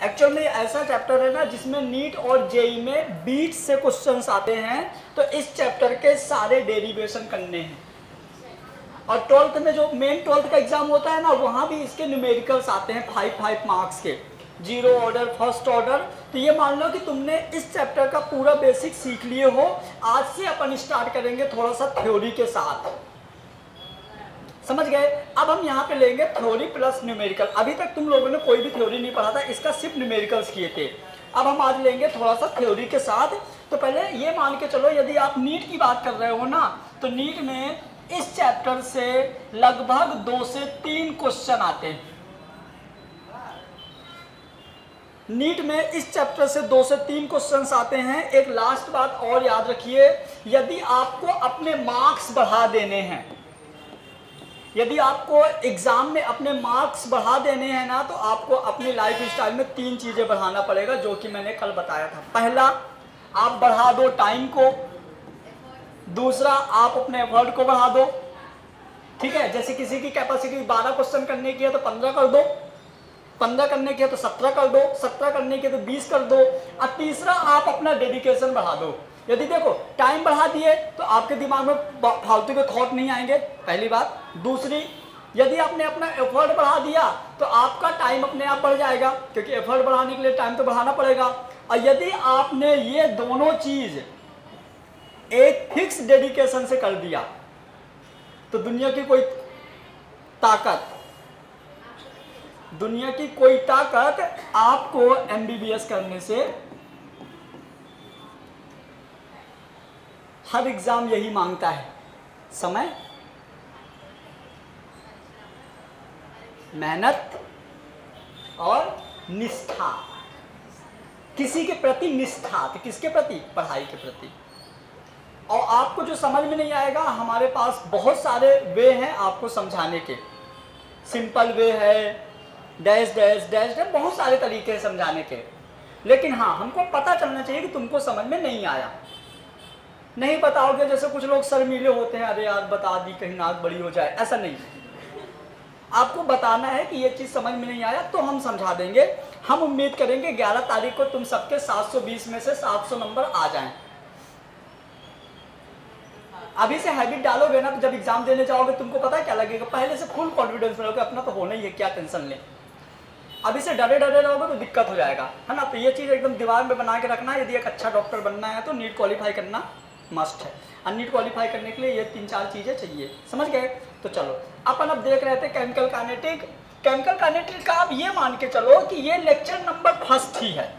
Actual में ऐसा chapter है ना जिसमें नीट और जेई में बीट से क्वेश्चंस आते हैं, तो इस चैप्टर के सारे डेरिवेशन करने हैं। और 12th में जो मेन 12th का एग्जाम होता है ना, वहाँ भी इसके न्यूमेरिकल्स आते हैं 5 मार्क्स के, 0 ऑर्डर, फर्स्ट ऑर्डर। तो ये मान लो कि तुमने इस चैप्टर का पूरा बेसिक सीख लिए हो। आज से अपन स्टार्ट करेंगे थोड़ा सा थ्योरी के साथ, समझ गए। अब हम यहाँ पे लेंगे थ्योरी प्लस न्यूमेरिकल। अभी तक तुम लोगों ने कोई भी थ्योरी नहीं पढ़ा था, इसका सिर्फ न्यूमेरिकल्स किए थे। अब हम आज लेंगे थोड़ा सा थ्योरी के साथ। तो पहले ये मान के चलो, यदि आप नीट की बात कर रहे हो ना, तो नीट में इस चैप्टर से लगभग 2 से 3 क्वेश्चन आते हैं। नीट में इस चैप्टर से 2 से 3 क्वेश्चंस आते हैं। एक लास्ट बात और याद रखिए, यदि आपको अपने मार्क्स बढ़ा देने हैं, यदि आपको एग्जाम में अपने मार्क्स बढ़ा देने हैं ना, तो आपको अपनी लाइफ स्टाइल में 3 चीजें बढ़ाना पड़ेगा, जो कि मैंने कल बताया था। पहला, आप बढ़ा दो टाइम को। दूसरा, आप अपने एफर्ट को बढ़ा दो, ठीक है। जैसे किसी की कैपेसिटी 12 क्वेश्चन करने की है तो 15 कर दो, 15 करने की है तो 17 कर दो, 17 करने की है तो 20 कर दो। और तीसरा, आप अपना डेडिकेशन बढ़ा दो। यदि देखो टाइम बढ़ा दिए तो आपके दिमाग में फालतू के थॉट नहीं आएंगे, पहली बात। दूसरी, यदि आपने अपना एफर्ट बढ़ा दिया तो आपका टाइम अपने आप बढ़ जाएगा, क्योंकि एफर्ट बढ़ाने के लिए टाइम तो बढ़ाना पड़ेगा। और यदि आपने ये दोनों चीज एक फिक्स डेडिकेशन से कर दिया, तो दुनिया की कोई ताकत आपको एमबीबीएस करने से, हर एग्जाम यही मांगता है, समय, मेहनत और निष्ठा। किसी के प्रति निष्ठा, तो किसके प्रति? पढ़ाई के प्रति। और आपको जो समझ में नहीं आएगा, हमारे पास बहुत सारे वे हैं आपको समझाने के। सिंपल वे है, डैश डैश डैश डैश, बहुत सारे तरीके हैं समझाने के। लेकिन हाँ, हमको पता चलना चाहिए कि तुमको समझ में नहीं आया। नहीं बताओगे, जैसे कुछ लोग शर्मीले होते हैं, अरे यार बता दी कहीं नाक बड़ी हो जाए, ऐसा नहीं। आपको बताना है कि ये चीज़ समझ में नहीं आया तो हम समझा देंगे। हम उम्मीद करेंगे 11 तारीख को तुम सबके 720 में से 700 नंबर आ जाएं। अभी से हैबिट डालोगे ना, तो जब एग्जाम देने जाओगे तुमको पता है क्या लगेगा, पहले से फुल कॉन्फिडेंस में रहोगे, अपना तो होना ही है, क्या टेंशन ले। अभी से डरे डरे रहोगे तो दिक्कत हो जाएगा, है ना। तो ये चीज़ एकदम दिमाग में बना के रखना है। यदि एक अच्छा डॉक्टर बनना है तो नीट क्वालिफाई करना मस्ट है। और नीट क्वालिफाई करने के लिए ये 3-4 चीज़ें चाहिए, समझ गए। तो चलो अपन अब देख रहे थे केमिकल काइनेटिक। केमिकल काइनेटिक का आप ये मान के चलो कि ये लेक्चर नंबर फर्स्ट ही है।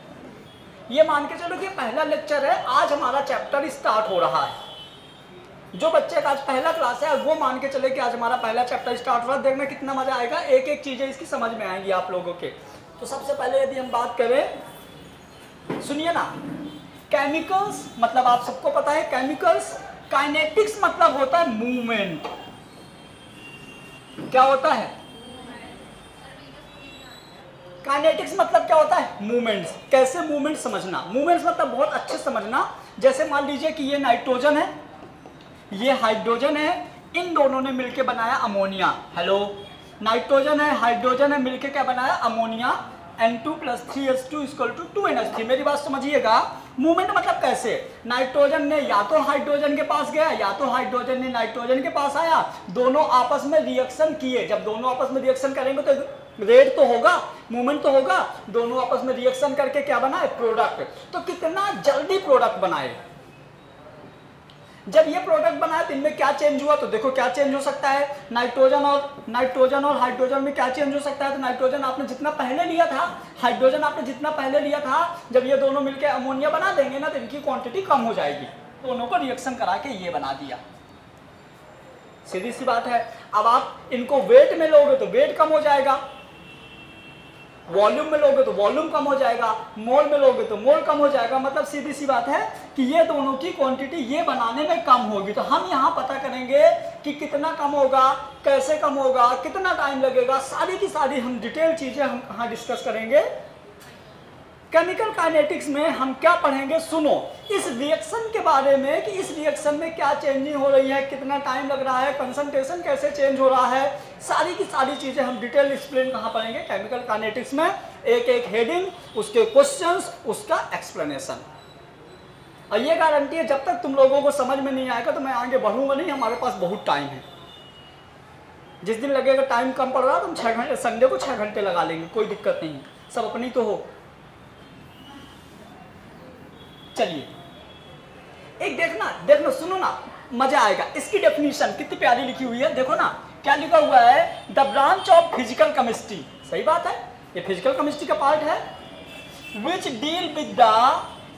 ये मान के चलो कि पहला लेक्चर है, आज हमारा चैप्टर स्टार्ट हो रहा है। जो बच्चे का आज पहला क्लास है वो मान के चले कि आज हमारा पहला चैप्टर स्टार्ट हो रहा है। देखना कितना मजा आएगा, एक एक चीजें इसकी समझ में आएंगी आप लोगों के। तो सबसे पहले यदि हम बात करें, सुनिए ना, केमिकल्स मतलब आप सबको पता है केमिकल्स। काइनेटिक्स मतलब होता है मूवमेंट। क्या होता है? काइनेटिक्स मतलब क्या होता है? मूवमेंट्स। कैसे मूवमेंट समझना? मूवमेंट्स मतलब बहुत अच्छे समझना। जैसे मान लीजिए कि ये नाइट्रोजन है, ये हाइड्रोजन है, इन दोनों ने मिलके बनाया अमोनिया। हेलो, नाइट्रोजन है, हाइड्रोजन है, मिलके क्या बनाया? अमोनिया। N2 + 3H2 = 2NH3। मेरी बात समझिएगा, मूवमेंट मतलब कैसे? नाइट्रोजन ने या तो हाइड्रोजन के पास गया, या तो हाइड्रोजन ने नाइट्रोजन के पास आया, दोनों आपस में रिएक्शन किए। जब दोनों आपस में रिएक्शन करेंगे तो रेट तो होगा, मूवमेंट तो होगा। दोनों आपस में रिएक्शन करके क्या बनाए? प्रोडक्ट। तो कितना जल्दी प्रोडक्ट बनाए। जब ये प्रोडक्ट बनाया तो इनमें क्या चेंज हुआ? तो देखो क्या चेंज हो सकता है। नाइट्रोजन और हाइड्रोजन में क्या चेंज हो सकता है? तो नाइट्रोजन आपने जितना पहले लिया था, हाइड्रोजन आपने जितना पहले लिया था, जब ये दोनों मिलकर अमोनिया बना देंगे ना, तो इनकी क्वांटिटी कम हो जाएगी। दोनों को रिएक्शन करा के ये बना दिया। सीधी सी बात है। अब आप इनको वेट में लोगे तो वेट कम हो जाएगा, वॉल्यूम में लोगे तो वॉल्यूम कम हो जाएगा, मोल में लोगे तो मोल कम हो जाएगा। मतलब सीधी सी बात है कि ये दोनों की क्वांटिटी ये बनाने में कम होगी। तो हम यहाँ पता करेंगे कि कितना कम होगा, कैसे कम होगा, कितना टाइम लगेगा, सारी की सारी हम डिटेल चीजें हम कहाँ डिस्कस करेंगे। केमिकल काइनेटिक्स में हम क्या पढ़ेंगे? सुनो, इस रिएक्शन के बारे में कि इस रिएक्शन में क्या चेंजिंग हो रही है, कितना टाइम लग रहा है, कंसंट्रेशन कैसे चेंज हो रहा है, सारी की सारी चीजें हम डिटेल एक्सप्लेन कहाँ पढ़ेंगे? केमिकल काइनेटिक्स में। एक एक हेडिंग, उसके क्वेश्चंस, उसका एक्सप्लेनेशन। और ये गारंटी है जब तक तुम लोगों को समझ में नहीं आएगा तो मैं आगे बढ़ूंगा नहीं, हमारे पास बहुत टाइम है। जिस दिन लगेगा टाइम कम पड़ रहा तो हम 6 घंटे, संडे को 6 घंटे लगा लेंगे, कोई दिक्कत नहीं, सब अपनी तो हो। चलिए एक देखना सुनो ना, मजा आएगा। इसकी डेफिनेशन कितनी प्यारी लिखी हुई है, देखो ना क्या लिखा हुआ है, the branch of physical chemistry, सही बात है, ये फिजिकल केमिस्ट्री का पार्ट है, which deal with the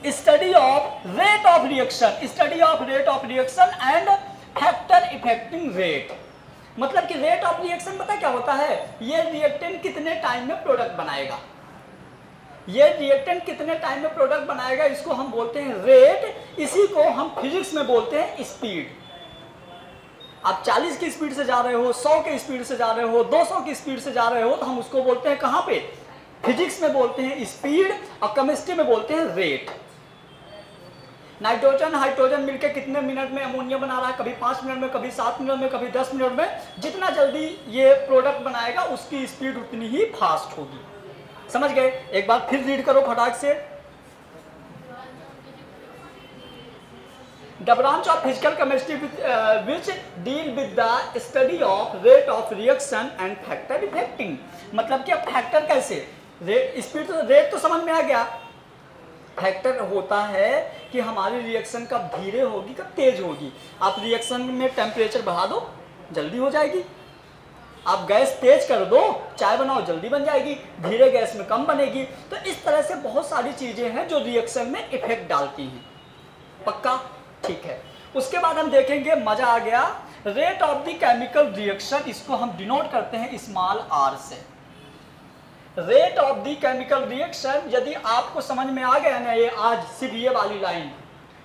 study of rate of reaction and factor affecting rate. मतलब कि रेट ऑफ रिएक्शन पता क्या होता है, ये रिएक्टेंट कितने टाइम में प्रोडक्ट बनाएगा, ये रिएक्टेंट कितने टाइम में प्रोडक्ट बनाएगा, इसको हम बोलते हैं रेट। इसी को हम फिजिक्स में बोलते हैं स्पीड। आप 40 की स्पीड से जा रहे हो, 100 की स्पीड से जा रहे हो, 200 की स्पीड से जा रहे हो, तो हम उसको बोलते हैं कहाँ पे, फिजिक्स में बोलते हैं स्पीड, और केमिस्ट्री में बोलते हैं रेट। नाइट्रोजन हाइड्रोजन मिलकर कितने मिनट में अमोनिया बना रहा है, कभी 5 मिनट में, कभी 7 मिनट में, कभी 10 मिनट में। जितना जल्दी ये प्रोडक्ट बनाएगा उसकी स्पीड उतनी ही फास्ट होगी। समझ गए? एक बार फिर रीड करो फटाक से। The branch of physical chemistry which deal with the study of rate of reaction and factor affecting. मतलब कि अब फैक्टर कैसे, रेट स्पीड तो, रेट तो समझ में आ गया, फैक्टर होता है कि हमारी रिएक्शन कब धीरे होगी कब तेज होगी। आप रिएक्शन में टेम्परेचर बढ़ा दो जल्दी हो जाएगी, आप गैस तेज कर दो, चाय बनाओ जल्दी बन जाएगी, धीरे गैस में कम बनेगी। तो इस तरह से बहुत सारी चीजें हैं जो रिएक्शन में इफेक्ट डालती हैं। पक्का? ठीक है। उसके बाद हम देखेंगे, मजा आ गया, rate of the chemical reaction, इसको हम डिनोट करते हैं स्मॉल आर से। Rate of the chemical reaction, यदि आपको समझ में आ गया ना, ये आज सिर्फ ये वाली line,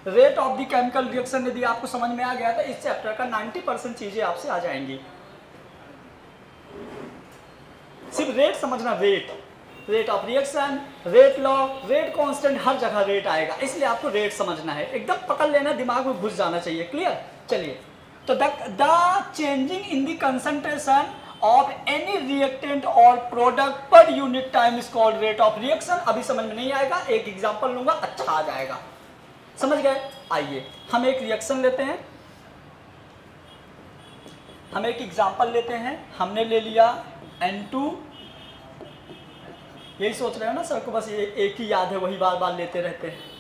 rate of the chemical reaction यदि आपको समझ में आ गया तो इस चैप्टर का 90% चीजें आपसे आ जाएंगी। सिर्फ रेट समझना, rate of reaction, rate law, rate constant, हर जगह रेट आएगा, इसलिए आपको रेट समझना है, एकदम पकड़ लेना, दिमाग में घुस जाना चाहिए। क्लियर? चलिए, तो the changing in the concentration of any reactant और product per unit time is called rate of reaction. अभी समझ में नहीं आएगा, एक एग्जांपल लूंगा, अच्छा आ जाएगा। समझ गए? आइए हम एक रिएक्शन लेते हैं, हम एक एग्जांपल लेते हैं। हमने ले लिया N2, यही सोच रहे हो ना सर को, बस ये एक ही याद है, वही बार बार लेते रहते हैं।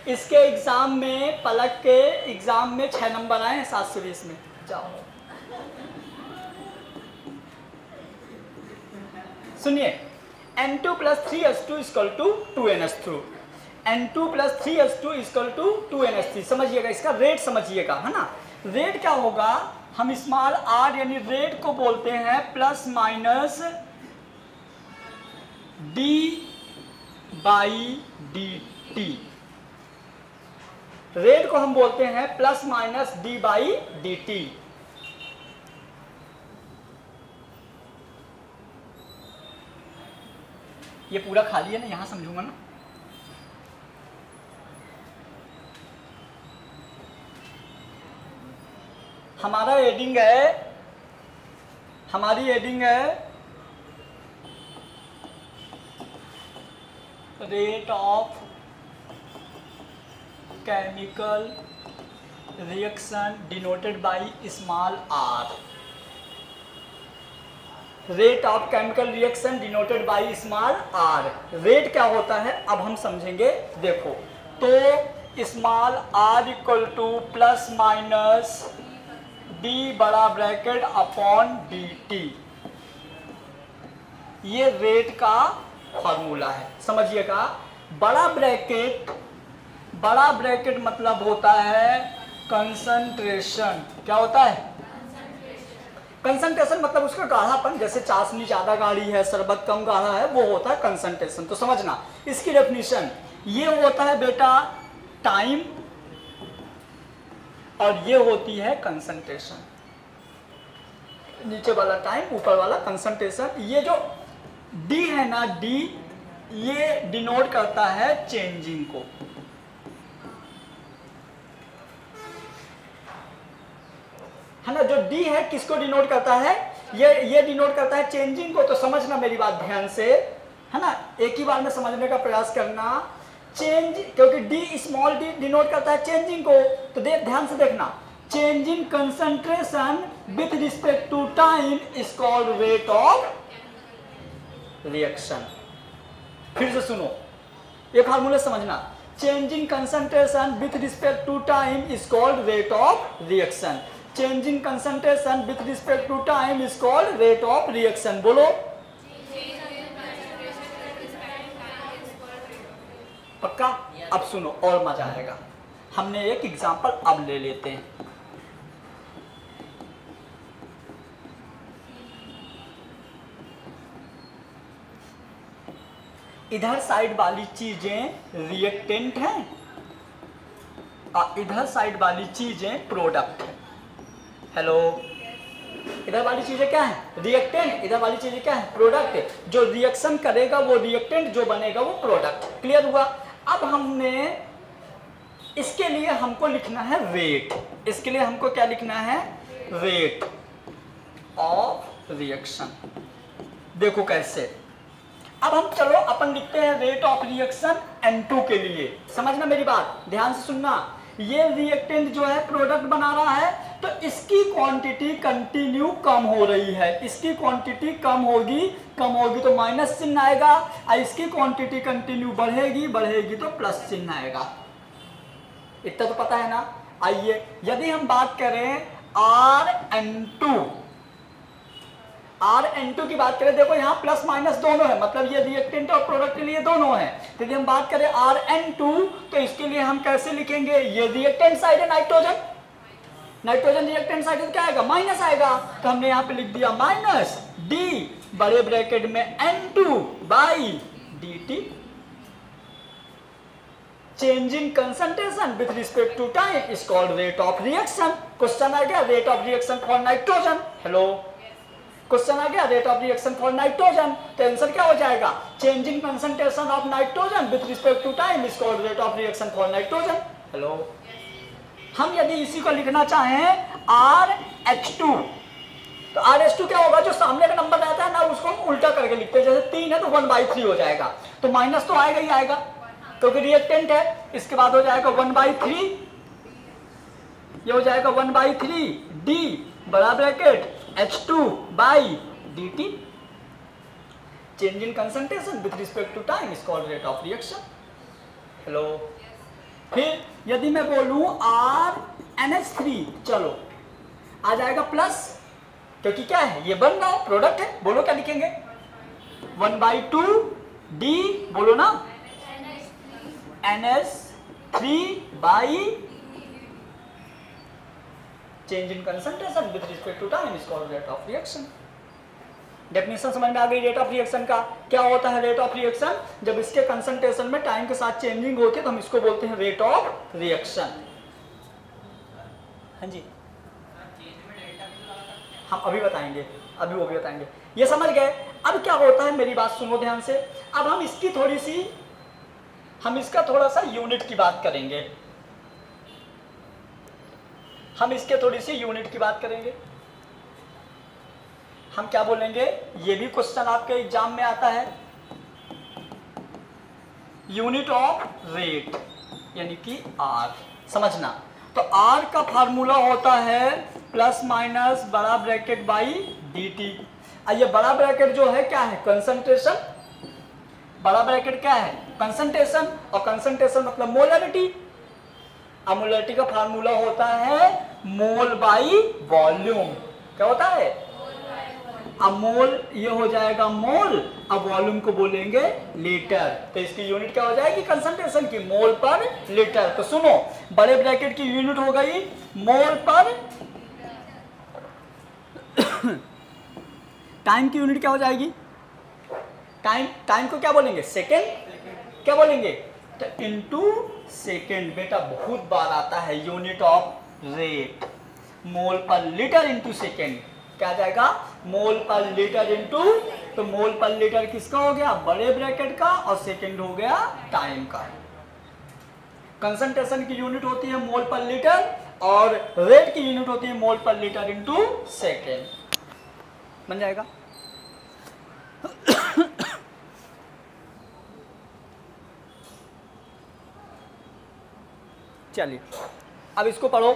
इसके एग्जाम में, पलक के एग्जाम में 6 नंबर आए हैं 720 में। जाओ सुनिए, N2 + 3H2 = 2NH3, N2 + 3H2 = 2NH3। समझिएगा, इसका रेट समझिएगा, है ना। रेट क्या होगा, हम स्मॉल r यानी रेट को बोलते हैं प्लस माइनस d/dt। रेट को हम बोलते हैं प्लस माइनस d/dt। ये पूरा खाली है ना, यहां समझूंगा ना। हमारा हेडिंग है, हमारी हेडिंग है rate of chemical reaction denoted by small r। Rate of chemical reaction denoted by small r। Rate क्या होता है अब हम समझेंगे। देखो, तो small r = plus minus d बड़ा ब्रैकेट अपॉन dt, ये रेट का फॉर्मूला है। समझिएगा, बड़ा ब्रैकेट मतलब होता है कंसंट्रेशन। क्या होता है? कंसंट्रेशन मतलब उसका गाढ़ापन, जैसे चाशनी ज्यादा गाढ़ी है, शरबत कम गाढ़ा है, वो होता है कंसंट्रेशन। तो समझना इसकी डेफिनेशन, ये होता है बेटा टाइम, और ये होती है कंसंट्रेशन। नीचे वाला टाइम, ऊपर वाला कंसंट्रेशन। ये जो D है ना, D ये डिनोट करता है चेंजिंग को। है ना, जो D डी है किसको डिनोट करता है, ये डिनोट करता है चेंजिंग को। तो समझना मेरी बात ध्यान से, है ना, एक ही बार में समझने का प्रयास करना। चेंज, क्योंकि डी स्मॉल डी डिनोट करता है चेंजिंग को, तो ध्यान से देखना, changing concentration with respect to time is called rate of reaction. फिर से सुनो, ये फार्मूला समझना, changing concentration with respect to time is called rate of reaction. Changing concentration with respect to time is called rate of reaction. बोलो पक्का? अब सुनो और मजा आएगा। हमने एक एग्जांपल अब ले लेते हैं। इधर साइड वाली चीजें रिएक्टेंट हैं और इधर साइड वाली चीजें प्रोडक्ट है। हेलो, इधर वाली चीजें क्या है, रिएक्टेंट, इधर वाली चीजें क्या है, प्रोडक्ट। जो रिएक्शन करेगा वो रिएक्टेंट, जो बनेगा वो प्रोडक्ट। क्लियर हुआ? अब हमने इसके लिए हमको लिखना है रेट, इसके लिए हमको क्या लिखना है, रेट ऑफ रिएक्शन। देखो कैसे, अब हम चलो अपन लिखते हैं रेट ऑफ रिएक्शन N2 के लिए। समझना मेरी बात, ध्यान से सुनना। ये रिएक्टेंट जो है प्रोडक्ट बना रहा है, तो इसकी क्वांटिटी कंटिन्यू कम हो रही है। इसकी क्वांटिटी कम होगी तो माइनस चिन्ह आएगा, और इसकी क्वांटिटी कंटिन्यू बढ़ेगी तो प्लस चिन्ह आएगा। इतना तो पता है ना। आइए, यदि हम बात करें Rn2 की बात करें, देखो यहाँ प्लस माइनस दोनों है, मतलब ये रिएक्टेंट और प्रोडक्ट के लिए दोनों है। तो यदि हम बात करें Rn2, तो इसके लिए हम कैसे लिखेंगे, ये रिएक्टेंट साइड है नाइट्रोजन रिएक्टेंट साइड तो क्या आएगा, माइनस आएगा। तो हमने यहाँ पे लिख दिया माइनस डी बड़े ब्रैकेट में N2 by dt। Changing concentration with respect to time is called rate of reaction. Question आ गया rate of reaction for nitrogen. Hello, question आ गया rate of reaction for nitrogen. तो आंसर क्या हो जाएगा, changing concentration of nitrogen with respect to time is called rate of reaction for nitrogen. Hello, हम यदि इसी को लिखना चाहें RH2, तो RH2 क्या होगा, जो सामने का नंबर रहता है ना उसको हम उल्टा करके लिखते हैं। जैसे 3 है तो 1/3 हो जाएगा, तो माइनस तो आएगा ही आएगा क्योंकि रिएक्टेंट है। इसके बाद हो जाएगा 1/3, ये हो जाएगा 1/3 D बड़ा bracket H2 by dt। Change in concentration with respect to time is called rate of reaction. Hello, फिर यदि मैं बोलूं RNH3, चलो आ जाएगा प्लस, क्योंकि क्या है, ये बन रहा है, प्रोडक्ट है। बोलो क्या लिखेंगे, 1/2 D, बोलो ना, NH3 by change in concentration with respect to time is called rate of reaction. Definition समझ में आ गई रेट ऑफ रिएक्शन का। क्या होता है रेट ऑफ रिएक्शन, जब इसके कंसंट्रेशन में टाइम के साथ चेंजिंग होती है तो हम इसको बोलते हैं रेट ऑफ रिएक्शन। हाँ जी, हम अभी बताएंगे, अभी वो भी बताएंगे। ये समझ गए। अब क्या होता है, मेरी बात सुनो ध्यान से। अब हम इसका थोड़ा सा यूनिट की बात करेंगे। हम इसके थोड़ी सी यूनिट की बात करेंगे। हम क्या बोलेंगे, ये भी क्वेश्चन आपके एग्जाम में आता है, यूनिट ऑफ रेट यानी कि R। समझना, तो R का फार्मूला होता है प्लस माइनस बड़ा ब्रैकेट बाई dt। ये बड़ा ब्रैकेट जो है क्या है, कंसंट्रेशन। बड़ा ब्रैकेट क्या है, कंसंट्रेशन, और कंसंट्रेशन मतलब मोलरिटी। मोलरिटी का फार्मूला होता है मोल बाई वॉल्यूम। क्या होता है, मोल, ये हो जाएगा मोल, अब वॉल्यूम को बोलेंगे लीटर। तो इसकी यूनिट क्या हो जाएगी, कंसंट्रेशन की, मोल पर लीटर। तो सुनो, बड़े ब्रैकेट की यूनिट हो गई मोल पर टाइम की यूनिट क्या हो जाएगी, टाइम को क्या बोलेंगे, सेकेंड। क्या बोलेंगे, तो इनटू सेकेंड। बेटा बहुत बार आता है unit of rate, mole per litre into second. क्या जाएगा, मोल पर लीटर इनटू, तो मोल पर लीटर किसका हो गया, बड़े ब्रैकेट का, और सेकेंड हो गया टाइम का। कंसंट्रेशन की यूनिट होती है मोल पर लीटर, और रेट की यूनिट होती है मोल पर लीटर इंटू सेकेंड। बन जाएगा। चलिए अब इसको पढ़ो,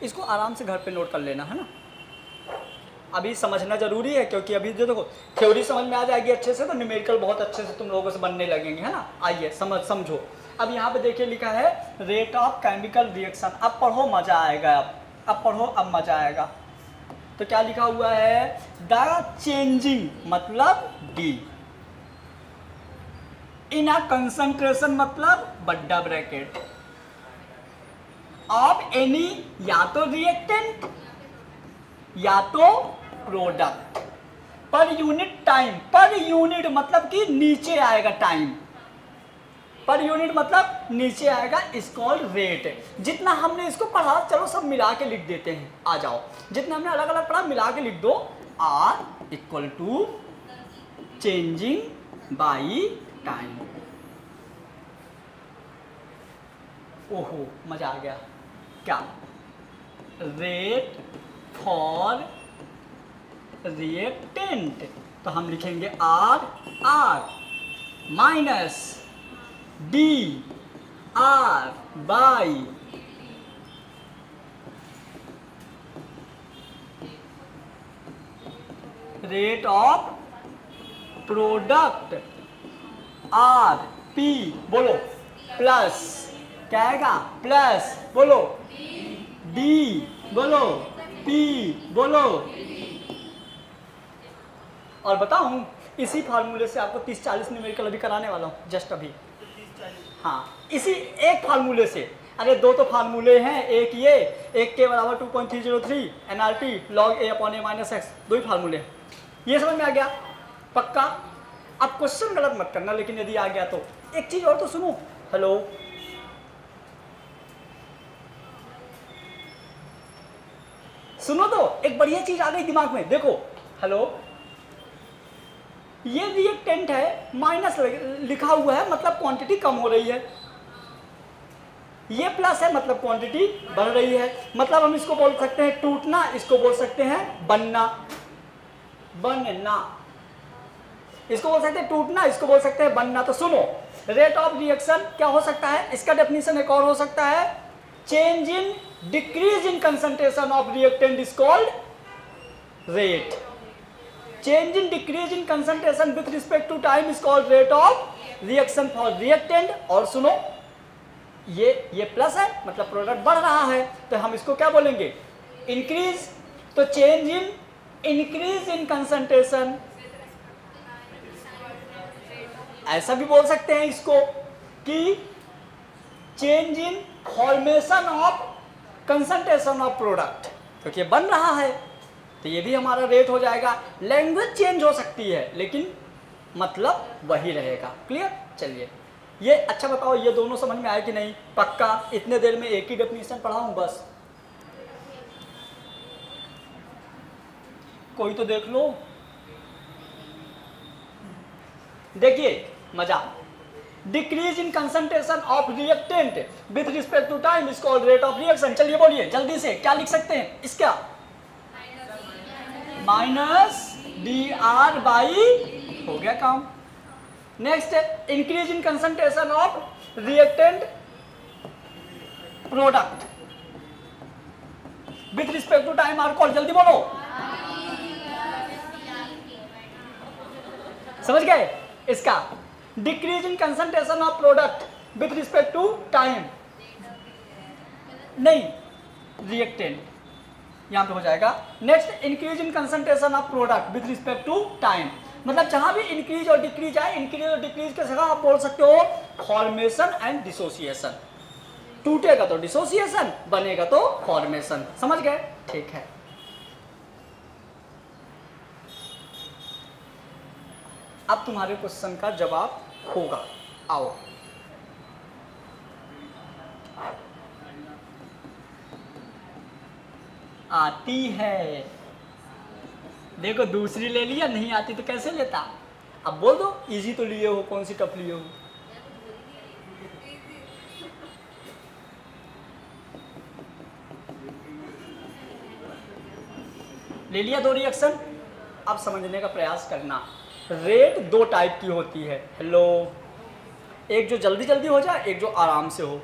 इसको आराम से घर पे नोट कर लेना है ना। अभी समझना जरूरी है क्योंकि अभी जो देखो थ्योरी समझ में आ जाएगी अच्छे से तो न्यूमेरिकल बहुत अच्छे से तुम लोगों से बनने लगेंगे, है ना। आइए समझो। अब यहाँ पे देखिए लिखा है रेट ऑफ केमिकल रिएक्शन। अब पढ़ो मजा आएगा। अब पढ़ो, अब मजा आएगा। तो क्या लिखा हुआ है, द चेंजिंग मतलब डी इन अ कंसंट्रेशन मतलब बड्डा ब्रैकेट ऑफ एनी, या तो रिएक्टेंट या तो product, per unit time. Per unit मतलब कि नीचे आएगा टाइम, पर यूनिट मतलब नीचे आएगा, इस कॉल्ड रेट। जितना हमने इसको पढ़ा चलो सब मिला के लिख देते हैं। आ जाओ, जितना हमने अलग अलग पढ़ा मिला के लिख दो। R equal to changing by time. ओहो मजा आ गया। क्या, रेट फॉर रिएक्टेंट, तो हम लिखेंगे R minus D R by rate of product R P, बोलो प्लस, क्या आएगा प्लस, बोलो डी, बोलो पी, बोलो। और बताऊं इसी फार्मूले से आपको 30-40 न्यूमेरिकल अभी कराने वाला हूँ जस्ट अभी। हाँ इसी एक फार्मूले से। अरे दो तो फार्मूले हैं, एक ये, एक के बराबर 2.303 NRT log a upon a minus x, दो ही फार्मूले हैं। ये समझ में आ गया पक्का। अब क्वेश्चन गलत मत करना, लेकिन यदि आ गया तो एक चीज और तो सुनो। हेलो, सुनो तो, एक बढ़िया चीज आ गई दिमाग में, देखो। हेलो, ये रिएक्टेंट है, माइनस लिखा हुआ है मतलब क्वांटिटी कम हो रही है, ये प्लस है मतलब क्वांटिटी बढ़ रही है। मतलब हम इसको बोल सकते हैं टूटना, इसको बोल सकते हैं बनना, बनना, इसको बोल सकते हैं टूटना, इसको बोल सकते हैं बनना। तो सुनो, रेट ऑफ रिएक्शन क्या हो सकता है, इसका डेफिनेशन एक और हो सकता है, change in decrease in concentration of reactant is called rate. Change in decrease in concentration with respect to time is called rate of reaction for reactant. और सुनो, ये प्लस है मतलब प्रोडक्ट बढ़ रहा है, तो हम इसको क्या बोलेंगे, इंक्रीज। तो change in increase in concentration, ऐसा भी बोल सकते हैं इसको कि change in formation of concentration of product, क्योंकि बन रहा है तो ये भी हमारा रेट हो जाएगा। लैंग्वेज चेंज हो सकती है लेकिन मतलब वही रहेगा। क्लियर। चलिए ये अच्छा बताओ, ये दोनों समझ में आए कि नहीं? पक्का इतने देर में एक ही डेफिनेशन पढ़ाऊं बस, कोई तो देख लो। देखिए मजा, decrease in concentration of reactant with respect to time is called rate of reaction. चलिए बोलिए जल्दी से, क्या लिख सकते हैं इसका? माइनस डी आर बाई, हो गया काम। नेक्स्ट है increase in concentration of reactant product with respect to time are called, जल्दी बोलो। समझ गए इसका? Decrease in concentration of product with respect to time, नहीं रिएक्टेंट, यहां पे हो जाएगा। Next increase in concentration of product with respect to time, मतलब जहां भी इंक्रीज और डिक्रीज आए, इंक्रीज और डिक्रीज के जगह आप बोल सकते हो फॉर्मेशन एंड डिसोसिएशन। टूटेगा तो डिसोसिएशन, बनेगा तो फॉर्मेशन। समझ गए? ठीक है। अब तुम्हारे क्वेश्चन का जवाब होगा, आओ। आती है, देखो दूसरी ले लिया, नहीं आती तो कैसे लेता? अब बोल दो इजी तो लिए हो, कौन सी टफ लिए हो? ले लिया दो रिएक्शन। अब समझने का प्रयास करना। रेट दो टाइप की होती है। हेलो, एक जो जल्दी जल्दी हो जाए, एक जो आराम से हो।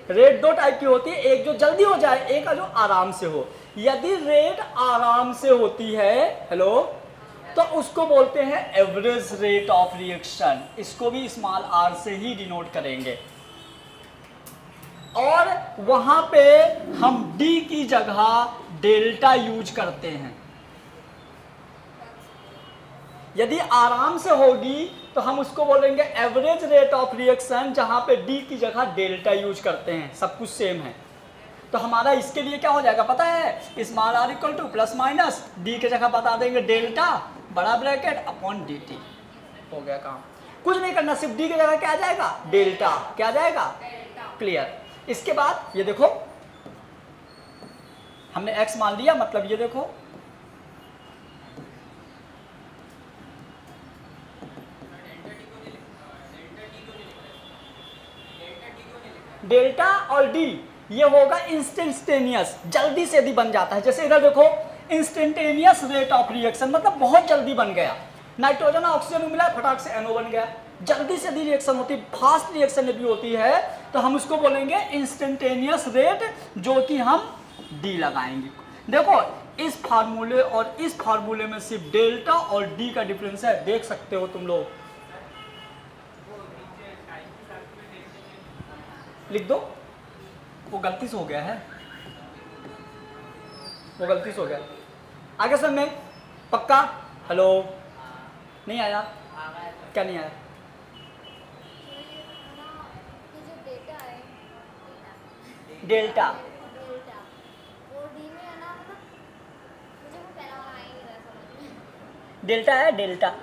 रेट दो टाइप की होती है, एक जो जल्दी हो जाए, एक जो आराम से हो। यदि रेट आराम से होती है, हेलो, तो उसको बोलते हैं एवरेज रेट ऑफ रिएक्शन। इसको भी स्मॉल आर से ही डिनोट करेंगे। और वहां पे हम डी की जगह डेल्टा यूज करते हैं। यदि आराम से होगी तो हम उसको बोलेंगे एवरेज रेट ऑफ रिएक्शन, जहां पे डी की जगह डेल्टा यूज करते हैं। सब कुछ सेम है। तो हमारा इसके लिए क्या हो जाएगा पता है, small R equal to plus minus D की जगह बता देंगे डेल्टा बड़ा ब्रैकेट अपॉन डी टी। हो गया काम। कुछ नहीं करना, सिर्फ डी की जगह क्या आ जाएगा, डेल्टा। क्या आ जाएगा, क्लियर। इसके बाद ये देखो, हमने x मान लिया, मतलब ये देखो डेल्टा और डी ये होगा इंस्टेंटेनियस, जल्दी से यदि बन जाता है। जैसे इधर देखो, इंस्टेंटेनियस रेट ऑफ रिएक्शन, मतलब बहुत जल्दी बन गया। नाइट्रोजन ऑक्सीजन मिला, फटाक से NO बन गया। जल्दी से यदि रिएक्शन होती, फास्ट रिएक्शन यदि होती है, तो हम उसको बोलेंगे इंस्टेंटेनियस रेट, जो कि हम डी लगाएंगे। देखो, इस फार्मूले और इस फार्मूले में सिर्फ डेल्टा और डी का डिफरेंस है, देख सकते हो तुम लोग। लिख दो, वो गलती से हो गया है, वो गलती से हो गया। आगे सर में पक्का। हेलो, नहीं आया? क्या नहीं आया? डेल्टा डेल्टा है, डेल्टा।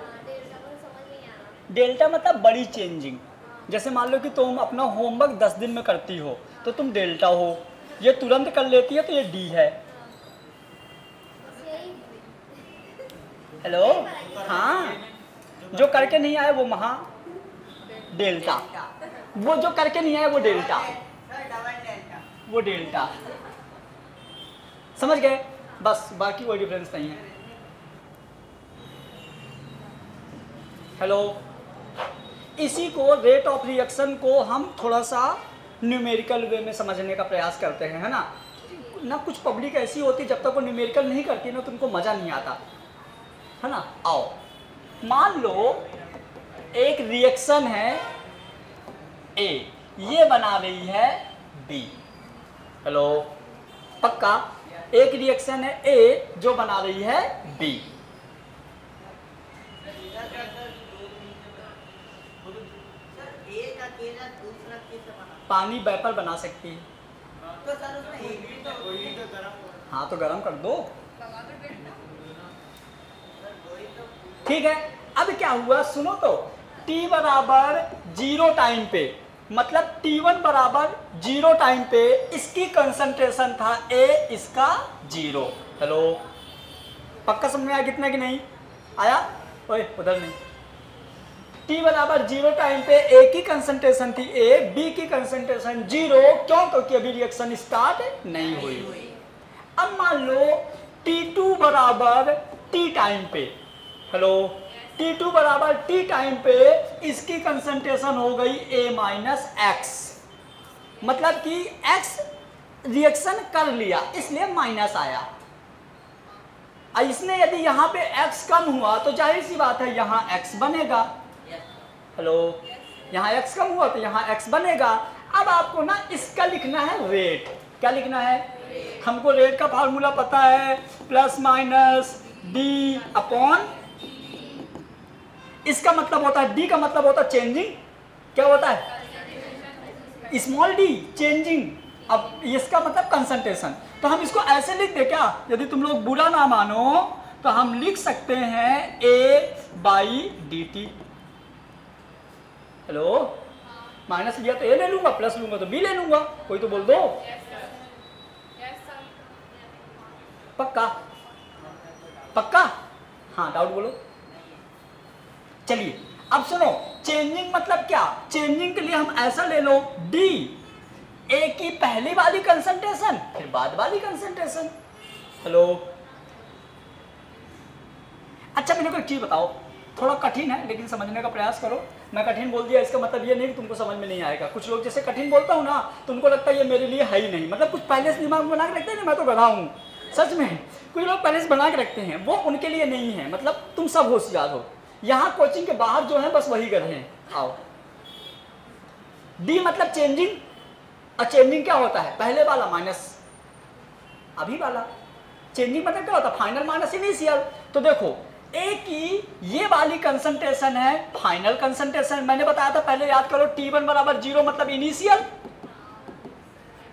डेल्टा मतलब बड़ी चेंजिंग। जैसे मान लो कि तुम अपना होमवर्क 10 दिन में करती हो तो तुम डेल्टा हो, ये तुरंत कर लेती है तो ये डी है। हेलो, हाँ, जो करके नहीं आए वो महा डेल्टा, वो जो करके नहीं आए वो डेल्टा, वो डेल्टा। समझ गए? बस, बाकी कोई डिफरेंस नहीं है। हेलो, इसी को रेट ऑफ रिएक्शन को हम थोड़ा सा न्यूमेरिकल वे में समझने का प्रयास करते हैं, है ना। ना कुछ पब्लिक ऐसी होती, जब तक वो न्यूमेरिकल नहीं करती ना, तुमको मज़ा नहीं आता, है ना। आओ, मान लो एक रिएक्शन है ए, ये बना रही है बी। हेलो, पक्का। एक रिएक्शन है ए जो बना रही है बी। पानी वेपर बना सकती है। तो सर उसमें हाँ, तो गरम कर दो। ठीक है। अब क्या हुआ सुनो तो, t बराबर 0 टाइम पे, मतलब t1 बराबर 0 टाइम पे इसकी कंसंट्रेशन था A, इसका 0। हेलो, पक्का समझ में आया कितना कि नहीं आया? ओए उधर नहीं। t बराबर 0 टाइम पे A की कंसंट्रेशन थी A, B की कंसंट्रेशन 0। क्यों? क्योंकि अभी रिएक्शन स्टार्ट नहीं हुई। अब मान लो T2 बराबर T टाइम पे, हेलो, T2 बराबर T टाइम पे इसकी कंसंट्रेशन हो गई A माइनस एक्स, मतलब कि X रिएक्शन कर लिया इसलिए माइनस आया। इसने यदि यहाँ पे X कम हुआ तो जाहिर सी बात है यहाँ X बनेगा। हेलो, यहाँ x कम हुआ तो यहाँ x बनेगा। अब आपको ना इसका लिखना है रेट। क्या लिखना है? हमको रेट का फार्मूला पता है, प्लस माइनस डी अपॉन, इसका मतलब होता है, डी का मतलब होता है चेंजिंग। क्या होता है? Small D, changing. अब इसका मतलब कंसंट्रेशन। तो हम इसको ऐसे लिख दे क्या? यदि तुम लोग बुरा ना मानो तो हम लिख सकते हैं A/dt। हेलो, माइनस लिया तो ए ले लूंगा, प्लस लूंगा तो बी ले लूंगा। कोई तो बोल दो। पक्का? पक्का? हाँ, डाउट बोलो। चलिए अब सुनो, चेंजिंग मतलब क्या? चेंजिंग के लिए हम ऐसा ले लो, डी ए की पहली वाली कंसंट्रेशन फिर बाद वाली कंसंट्रेशन। हेलो। अच्छा मेरे को एक चीज़ बताओ, थोड़ा कठिन है लेकिन समझने का प्रयास करो। मैं कठिन बोल दिया इसका मतलब ये नहीं कि तुमको समझ में नहीं आएगा। कुछ लोग जैसे कठिन बोलता हूँ ना तो उनको लगता है ये मेरे लिए है ही नहीं, मतलब कुछ पहले से दिमाग में बना के रखते हैं ना, मैं तो गधा हूँ सच में। कुछ लोग पहले से बना के रखते हैं, वो उनके लिए नहीं है, मतलब तुम सब होशियार हो। यहाँ कोचिंग के बाहर जो है बस वही गधे हैं। आओ, डी मतलब चेंजिंग, और चेंजिंग क्या होता है, पहले वाला माइनस अभी वाला। चेंजिंग मतलब क्या होता है, फाइनल माइनस इनिशियल। तो देखो ए की ये वाली कंसंट्रेशन है फाइनल कंसंट्रेशन, मैंने बताया था पहले, याद करो। T1 बराबर 0 मतलब इनिशियल,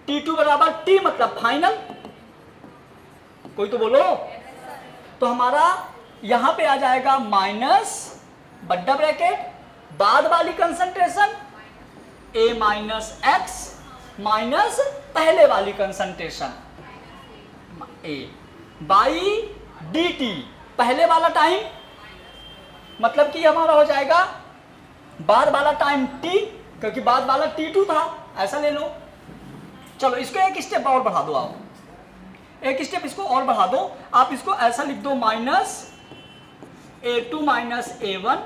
T2 बराबर T मतलब फाइनल। कोई तो बोलो। तो हमारा यहां पे आ जाएगा माइनस बड्डा ब्रैकेट बाद वाली concentration A minus x minus पहले वाली कंसंट्रेशन A बाई dt, पहले वाला टाइम मतलब कि हमारा हो जाएगा बाद वाला टाइम t, क्योंकि बाद वाला T2 था, ऐसा ले लो। चलो इसको एक स्टेप और बढ़ा दो, आप एक स्टेप इसको और बढ़ा दो, आप इसको ऐसा लिख दो minus A2 minus A1,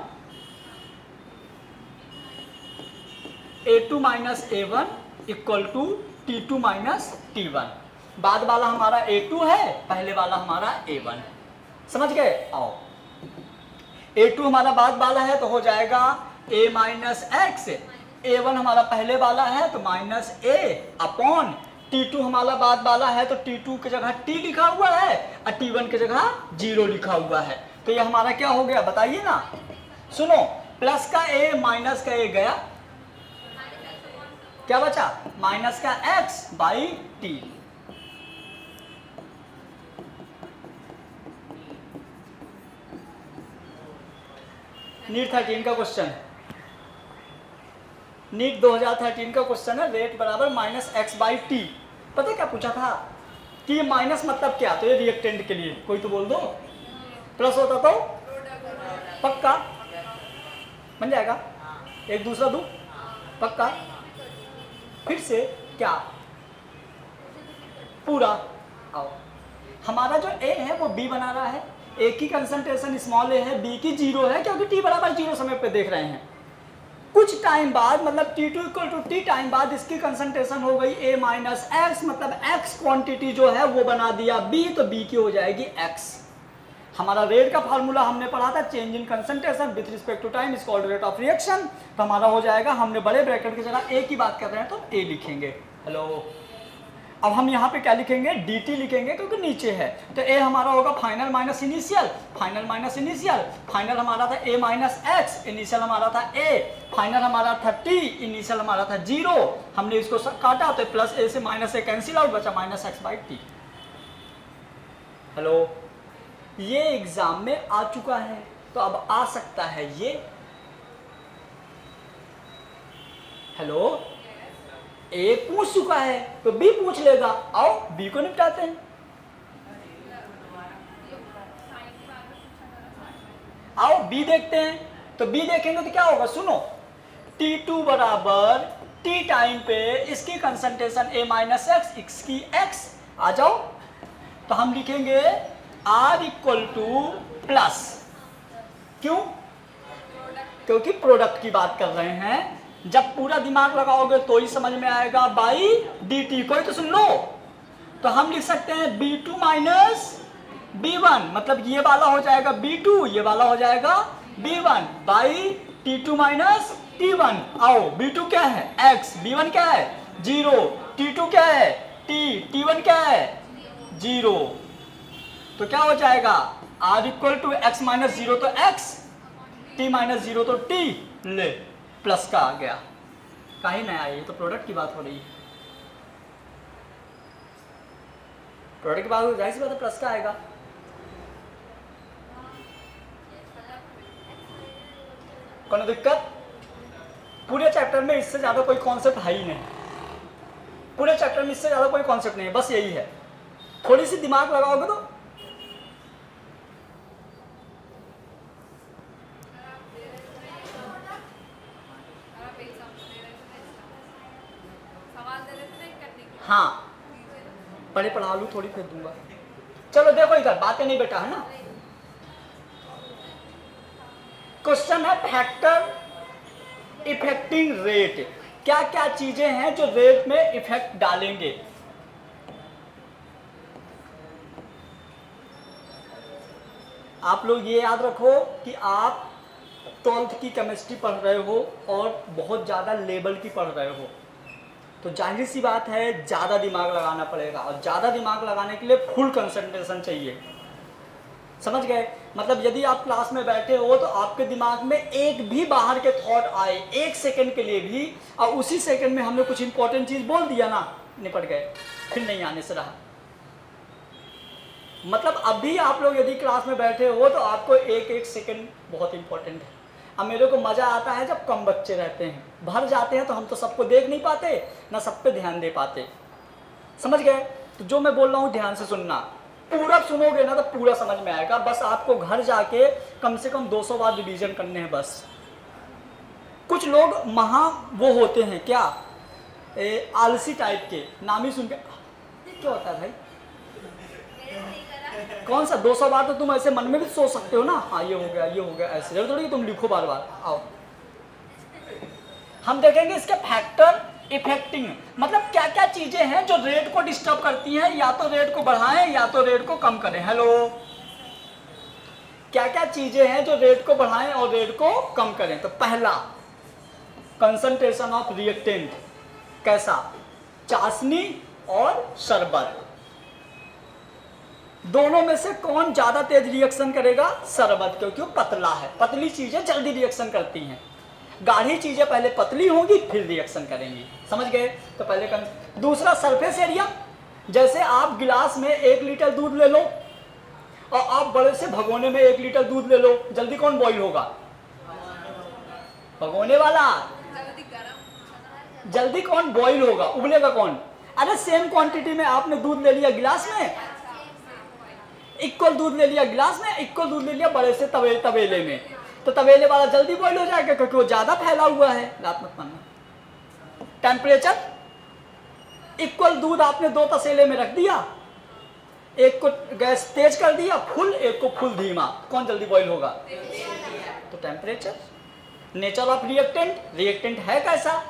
A2 minus A1 equal to T2 minus T1। बाद वाला हमारा A2 है, पहले वाला हमारा A1, समझ गए। आओ, A2 हमारा बाद वाला है तो हो जाएगा A माइनस एक्स, A1 हमारा पहले वाला है तो माइनस A अपॉन T2 हमारा बाद वाला है तो T2 की जगह T लिखा हुआ है और T1 की जगह 0 लिखा हुआ है। तो ये हमारा क्या हो गया बताइए ना। सुनो, प्लस का A माइनस का A गया, क्या बचा, माइनस का x बाई टी। नीट 13 का क्वेश्चन, नीट 2013 का क्वेश्चन है, रेट बराबर माइनस एक्स बाई टी। पता है क्या पूछा था कि माइनस मतलब क्या, तो ये रिएक्टेंट के लिए, कोई तो बोल दो। प्लस होता तो पक्का बन जाएगा, एक दूसरा दो पक्का, फिर से क्या पूरा। आओ, हमारा जो A है वो B बना रहा है, A की कंसंट्रेशन स्मॉल a है, B की 0 है, क्योंकि T बराबर 0 समय पे देख रहे हैं। कुछ टाइम बाद मतलब T2 equal to T time बाद इसकी कंसंट्रेशन हो गई A माइनस एक्स, मतलब X क्वांटिटी जो है वो बना दिया B, तो B की हो जाएगी X। हमारा रेट का फार्मूला हमने पढ़ा था, change in concentration with respect to time is called rate of reaction. तो हमारा हो जाएगा, हमने बड़े ब्रैकेट की जगह A की बात कर रहे हैं तो A लिखेंगे। हेलो, अब हम यहाँ पे क्या लिखेंगे, dt लिखेंगे क्योंकि नीचे है। तो A हमारा होगा final minus initial, final minus initial, final हमारा था A माइनस एक्स, इनिशियल हमारा था A, फाइनल हमारा था T, इनिशियल हमारा था 0। हमने इसको काटा तो प्लस A से माइनस A कैंसिल आउट, बचा minus x by T. Hello, ये एग्जाम में आ चुका है तो अब आ सकता है ये। हेलो, A पूछ चुका है तो B पूछ लेगा। आओ B को निपटाते हैं। आओ B देखते हैं, तो B देखेंगे तो क्या होगा, सुनो, T2 बराबर T टाइम पे इसकी कंसंट्रेशन A माइनस एक्स, इसकी X। आ जाओ, तो हम लिखेंगे R इक्वल टू प्लस, क्यों, क्योंकि प्रोडक्ट की बात कर रहे हैं। जब पूरा दिमाग लगाओगे तो ही समझ में आएगा, बाई dt। कोई तो सुन लो, तो हम लिख सकते हैं B2 माइनस B1, मतलब ये वाला हो जाएगा B2, ये वाला हो जाएगा B1 by T2 minus T1। आओ, B2 क्या है x, B1 क्या है 0, T2 क्या है T, T1 क्या है 0। तो क्या हो जाएगा, R equal to X minus 0 तो x, T माइनस 0 तो T, ले प्लस का आ गया। काहे नया, ये तो प्रोडक्ट की बात हो रही है, प्रोडक्ट की बात हो, जाहिर सी बात है प्लस का आएगा। कौन दिक्कत, पूरे चैप्टर में इससे ज्यादा कोई कॉन्सेप्ट है ही नहीं, पूरे चैप्टर में इससे ज्यादा कोई कॉन्सेप्ट नहीं है, बस यही है। थोड़ी सी दिमाग लगाओगे तो हाँ, पढ़े पढ़ा लूँ, थोड़ी फिर दूंगा। चलो देखो इधर, बातें नहीं बेटा, है ना। क्वेश्चन है फैक्टर इफेक्टिंग रेट, क्या क्या चीजें हैं जो रेट में इफेक्ट डालेंगे। आप लोग ये याद रखो कि आप 12th की केमिस्ट्री पढ़ रहे हो और बहुत ज़्यादा लेवल की पढ़ रहे हो, तो जाहिर सी बात है ज़्यादा दिमाग लगाना पड़ेगा, और ज़्यादा दिमाग लगाने के लिए फुल कंसंट्रेशन चाहिए, समझ गए। मतलब यदि आप क्लास में बैठे हो तो आपके दिमाग में एक भी बाहर के थॉट आए 1 सेकंड के लिए भी, और उसी सेकंड में हमने कुछ इंपॉर्टेंट चीज़ बोल दिया ना, निपट गए, फिर नहीं आने से रहा। मतलब अभी आप लोग यदि क्लास में बैठे हो तो आपको एक एक सेकंड बहुत इंपॉर्टेंट है। अब मेरे को मज़ा आता है जब कम बच्चे रहते हैं, भर जाते हैं तो हम तो सबको देख नहीं पाते, ना सब पे ध्यान दे पाते, समझ गए। तो जो मैं बोल रहा हूँ ध्यान से सुनना, पूरा सुनोगे ना तो पूरा समझ में आएगा। बस आपको घर जाके कम से कम 200 बार रिवीजन करने हैं बस। कुछ लोग वो होते हैं क्या, आलसी टाइप के, नाम ही सुन के क्या होता है भाई, कौन सा 200 बार तो तुम ऐसे मन में भी सोच सकते हो ना, हाँ ये हो गया, ये हो गया, ऐसे जरूर थोड़ी तुम लिखो बार बार। आओ हम देखेंगे इसके फैक्टर इफेक्टिंग, मतलब क्या क्या चीजें हैं जो रेट को डिस्टर्ब करती हैं, या तो रेट को बढ़ाएं या तो रेट को कम करें। हेलो, क्या क्या चीजें हैं जो रेट को बढ़ाएं और रेट को कम करें। तो पहला, कंसंट्रेशन ऑफ रिएक्टेंट। कैसा, चाशनी और शरबत, दोनों में से कौन ज्यादा तेज रिएक्शन करेगा, शरबत, क्योंकि वो पतला है, पतली चीजें जल्दी रिएक्शन करती हैं, गाढ़ी चीजें पहले पतली होंगी फिर रिएक्शन करेंगी, समझ गए। तो पहले दूसरा, सरफेस एरिया। जैसे आप गिलास में 1 लीटर दूध ले लो और आप बड़े से भगोने में 1 लीटर दूध ले लो, जल्दी कौन बॉईल होगा, भगोने वाला। जल्दी कौन बॉईल होगा, उबलेगा कौन। अरे सेम क्वांटिटी में आपने दूध ले लिया गिलास में, इक्वल दूध ले लिया गिलास में, इक्वल दूध ले लिया बड़े से तवेले में, तो तवेले वाला जल्दी बॉईल हो जाएगा क्योंकि वो ज्यादा फैला हुआ है। बात मत मानना। टेम्परेचर, इक्वल दूध आपने 2 तसेले में रख दिया, एक को गैस तेज कर दिया फुल, एक को फुल धीमा, कौन जल्दी बॉईल होगा, तो temperature. Nature of reactant, reactant है कैसा,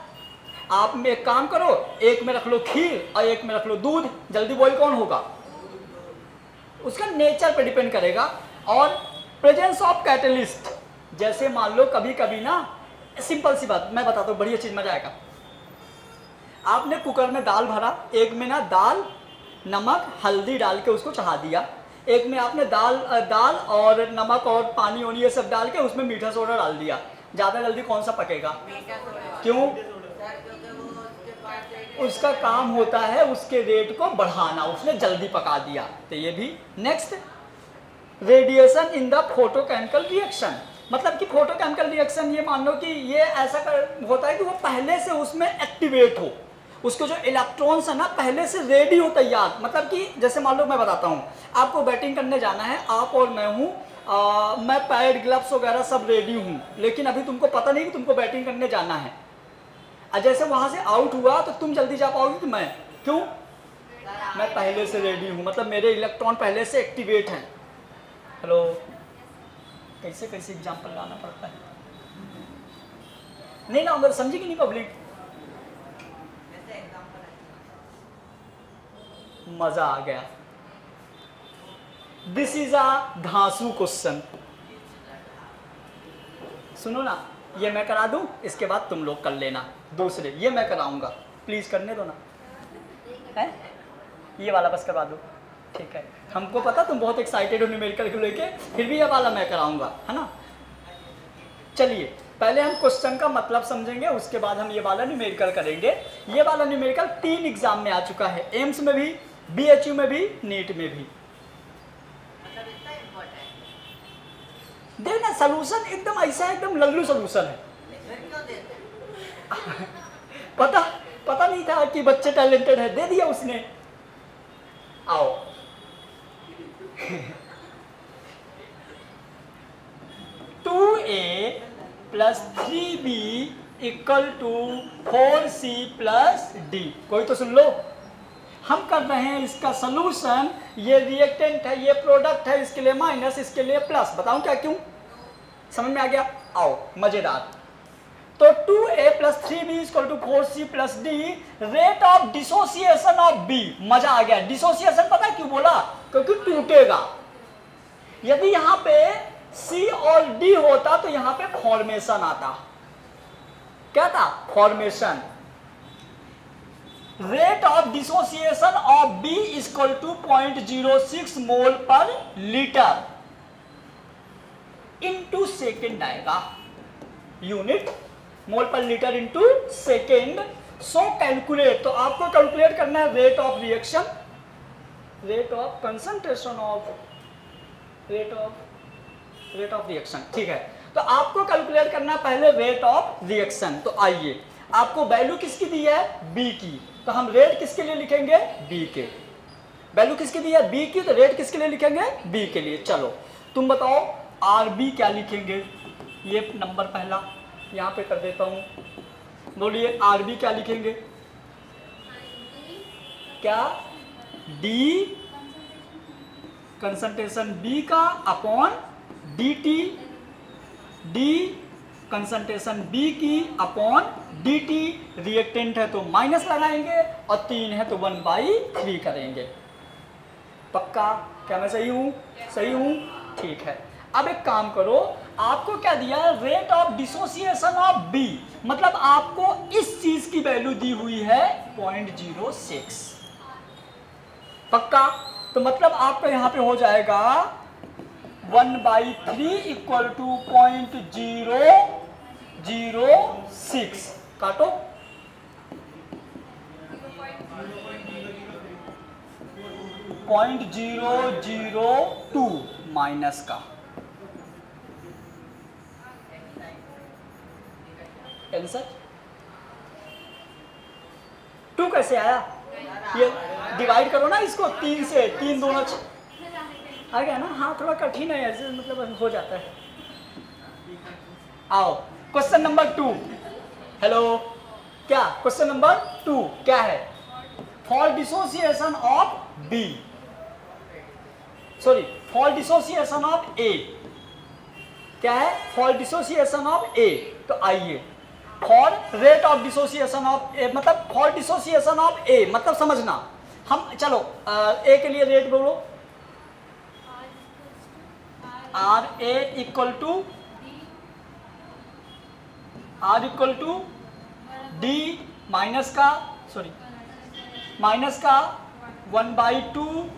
आप में एक काम करो, एक में रख लो खीर और एक में रख लो दूध, जल्दी बॉईल कौन होगा, उसका नेचर पे डिपेंड करेगा। और प्रेजेंस ऑफ कैटलिस्ट, जैसे मान लो कभी कभी ना, सिंपल सी बात मैं बताता हूँ, बढ़िया चीज, मजा आएगा। आपने कुकर में दाल भरा, एक में ना दाल नमक हल्दी डाल के उसको चढ़ा दिया, एक में आपने दाल और नमक और पानी वानी ये सब डाल के उसमें मीठा सोडा डाल दिया, ज़्यादा जल्दी कौन सा पकेगा, क्यों, उसका काम होता है उसके रेट को बढ़ाना, उसने जल्दी पका दिया। तो ये भी। Next, radiation in the photochemical reaction, मतलब कि फोटोकेमिकल रिएक्शन ये मान लो कि ये ऐसा होता है कि वो पहले से उसमें एक्टिवेट हो, उसके जो इलेक्ट्रॉन्स है ना पहले से रेडी हो, तैयार। मतलब कि जैसे मान लो मैं बताता हूँ, आपको बैटिंग करने जाना है, आप और मैं हूँ, मैं पैड ग्लव्स वगैरह सब रेडी हूँ, लेकिन अभी तुमको पता नहीं कि तुमको बैटिंग करने जाना है। जैसे वहां से आउट हुआ तो तुम जल्दी जा पाओगे कि मैं, क्यों, मैं पहले से रेडी हूं, मतलब मेरे इलेक्ट्रॉन पहले से एक्टिवेट हैं। हेलो, कैसे कैसे एग्जांपल लाना पड़ता है, नहीं ना अगर समझी कि नहीं पब्लिक, मजा आ गया। दिस इज अ धांसू क्वेश्चन, सुनो ना, ये मैं करा दूं, इसके बाद तुम लोग कर लेना दूसरे, ये मैं कराऊंगा, प्लीज करने दो ना, है ये वाला बस करवा दो, ठीक है। हमको पता तुम बहुत एक्साइटेड हो न्यूमेरिकल को लेके, फिर भी ये वाला मैं कराऊंगा, है ना। चलिए पहले हम क्वेश्चन का मतलब समझेंगे, उसके बाद हम ये वाला न्यूमेरिकल करेंगे। ये वाला न्यूमेरिकल 3 एग्जाम में आ चुका है, एम्स में भी, BHU में भी, नीट में भी। देखना सलूशन एकदम ऐसा, एकदम लल्लू सलूशन है। पता नहीं था कि बच्चे टैलेंटेड है, दे दिया उसने। आओ two A plus 3B equal to 4C plus D। कोई तो सुन लो, हम कर रहे हैं इसका सलूशन ये रिएक्टेंट है, ये प्रोडक्ट है, इसके लिए माइनस, इसके लिए प्लस। बताऊं क्या क्यों? समझ में आ गया? आओ मजेदार। तो 2a + 3b = 4c + d, rate of dissociation of b। मजा आ गया। डिसोसिएशन पता है क्यों बोला? क्योंकि टूटेगा। यदि यहां पे c और d होता तो यहां पे फॉर्मेशन आता। क्या था? Formation. Rate of dissociation of b = 0.06 mole per litre into second आएगा। Unit mole per litre into second. So calculate, तो आपको कैलकुलेट करना है rate of reaction, rate of concentration of, rate of reaction. ठीक है, तो आपको कैलकुलेट करना पहले रेट ऑफ रिएक्शन। तो आइए, आपको वैल्यू किसकी दी है? बी की। तो हम रेट किसके लिए लिखेंगे? बी के। वैल्यू किसकी दी है? बी की। तो रेट किसके लिए लिखेंगे? बी के लिए। चलो तुम बताओ आर बी क्या लिखेंगे? ये नंबर पहला यहाँ पे कर देता हूँ। बोलिए आर बी क्या लिखेंगे? क्या? डी कंसंट्रेशन बी का upon D T, D concentration B की अपॉन डी टी। रिएक्टेंट है तो माइनस लगाएंगे और 3 है तो 1/3 करेंगे। पक्का? क्या मैं सही हूँ? सही हूँ? ठीक है। अब एक काम करो, आपको क्या दिया है? Rate of dissociation of B, मतलब आपको इस चीज की वैल्यू दी हुई है 0.06। पक्का? तो मतलब आपका यहां पे हो जाएगा 1/3 = 0.006। काटो। .002 माइनस का आंसर 2 कैसे आया? ये डिवाइड करो ना इसको 3 से, 3 दोनों आ गया ना। हाँ थोड़ा कठिन है ऐसे, मतलब हो जाता है। आओ क्वेश्चन नंबर 2। हेलो, क्या क्वेश्चन नंबर 2 क्या है? For dissociation of B, sorry for dissociation of A. क्या है? For dissociation of A. तो आइए, for rate of dissociation of A, मतलब फॉर डिसोसिएशन ऑफ ए मतलब समझना। हम चलो ए के लिए रेट बोलो। R A equal to D minus का 1/2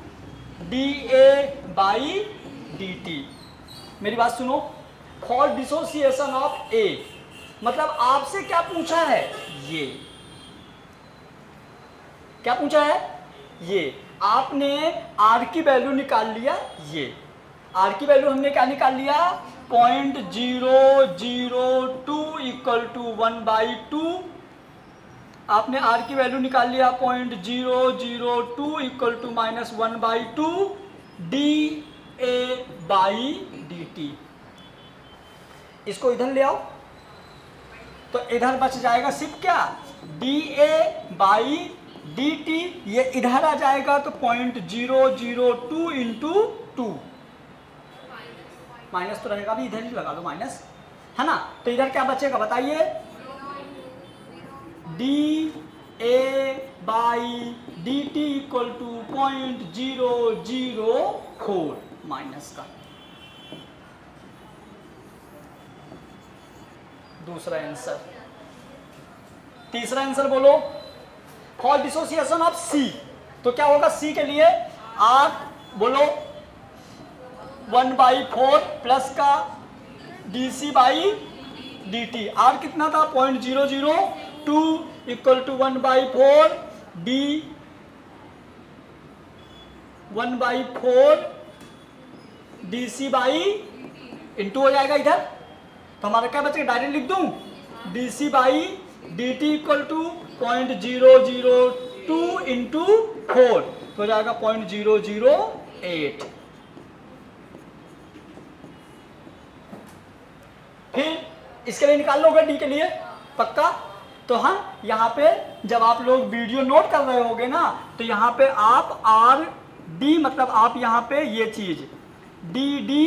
D A by D T. मेरी बात सुनो, फॉर डिसोसिएशन ऑफ ए मतलब आपसे क्या पूछा है? ये क्या पूछा है? ये आपने आर की वैल्यू निकाल लिया। ये आर की वैल्यू हमने क्या निकाल लिया? 0.002 = 1/2। आपने आर की वैल्यू निकाल लिया 0.002 = -1/2 D A by D T. इसको इधर ले आओ तो इधर बच जाएगा सिर्फ क्या? D A by D T. ये इधर आ जाएगा तो 0.002 × 2 माइनस तो रहेगा, भी इधर ही लगा लो माइनस, है ना। तो इधर क्या बचेगा बताइए? D A by D T = 0.004 minus का। दूसरा आंसर। तीसरा आंसर बोलो, फॉर डिसोसिएशन ऑफ सी। तो क्या होगा सी के लिए? आर बोलो 1/4 प्लस का D C by D T. R कितना था? 0.002 = 1/4 D 1/4 D C by into हो जाएगा इधर। तो हमारा क्या बचेगा? डायरेक्ट लिख दूं D C by D T = 0.002 × 4 तो हो जाएगा 0.008। फिर इसके लिए निकाल लोगे डी के लिए। पक्का? तो हाँ यहाँ पे जब आप लोग वीडियो नोट कर रहे होगे ना तो यहाँ पे आप आर डी मतलब आप यहाँ पे ये चीज D D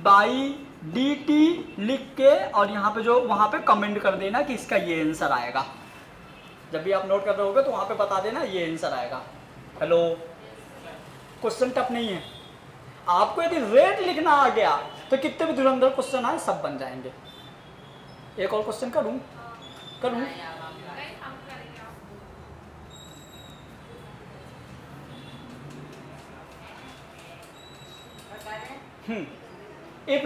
by D T लिख के और यहाँ पे जो वहाँ पे कमेंट कर देना कि इसका ये आंसर आएगा। जब भी आप नोट कर रहे होगे तो वहाँ पे बता देना ये आंसर आएगा। हेलो, क्वेश्चन टफ नहीं है। आपको यदि रेट लिखना आ गया तो कितने भी धुरंधर क्वेश्चन आए सब बन जाएंगे। एक और क्वेश्चन करूँ? If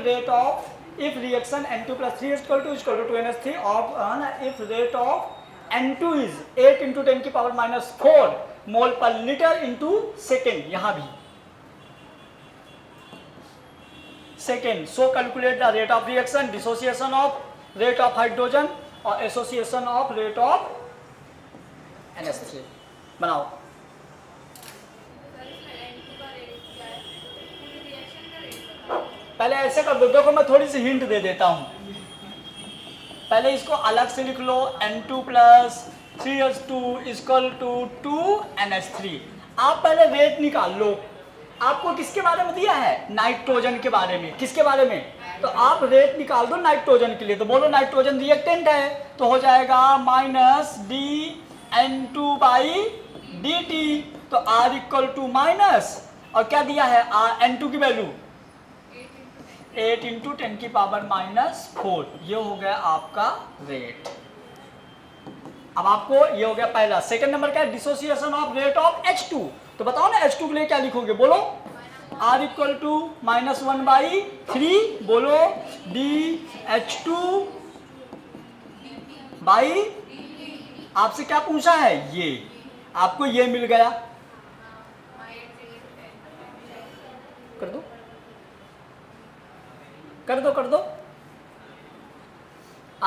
reaction N2 plus 3 is equal to 2NH3 of if rate of N2 is 8 into 10 की पावर माइनस 4 मोल पर लीटर इंटू सेकेंड, यहाँ भी second. So calculate the rate of reaction, dissociation of rate of hydrogen और association of rate of NH3 बनाओ। पहले ऐसे कर दो, देखो मैं थोड़ी सी हिंट दे देता हूं। पहले इसको अलग से लिख लो, N2 plus 3H2 equal to 2NH3। आप पहले रेट निकाल लो। आपको किसके बारे में दिया है? नाइट्रोजन के बारे में। किसके बारे में? तो आप रेट निकाल दो नाइट्रोजन के लिए। तो बोलो नाइट्रोजन रिएक्टेंट है तो हो जाएगा माइनस dN2 बाई dt। तो R इक्वल टू माइनस और क्या दिया है N2 की वैल्यू 8 इंटू 10 की पावर माइनस 4। ये हो गया आपका रेट। अब आपको ये हो गया पहला। सेकंड नंबर क्या है? Dissociation of rate of H2। तो बताओ ना H2 के लिए क्या लिखोगे? बोलो R इक्वल टू माइनस 1/3। बोलो DH2 बाई, आपसे क्या पूछा है? ये आपको ये मिल गया। कर दो कर दो कर दो।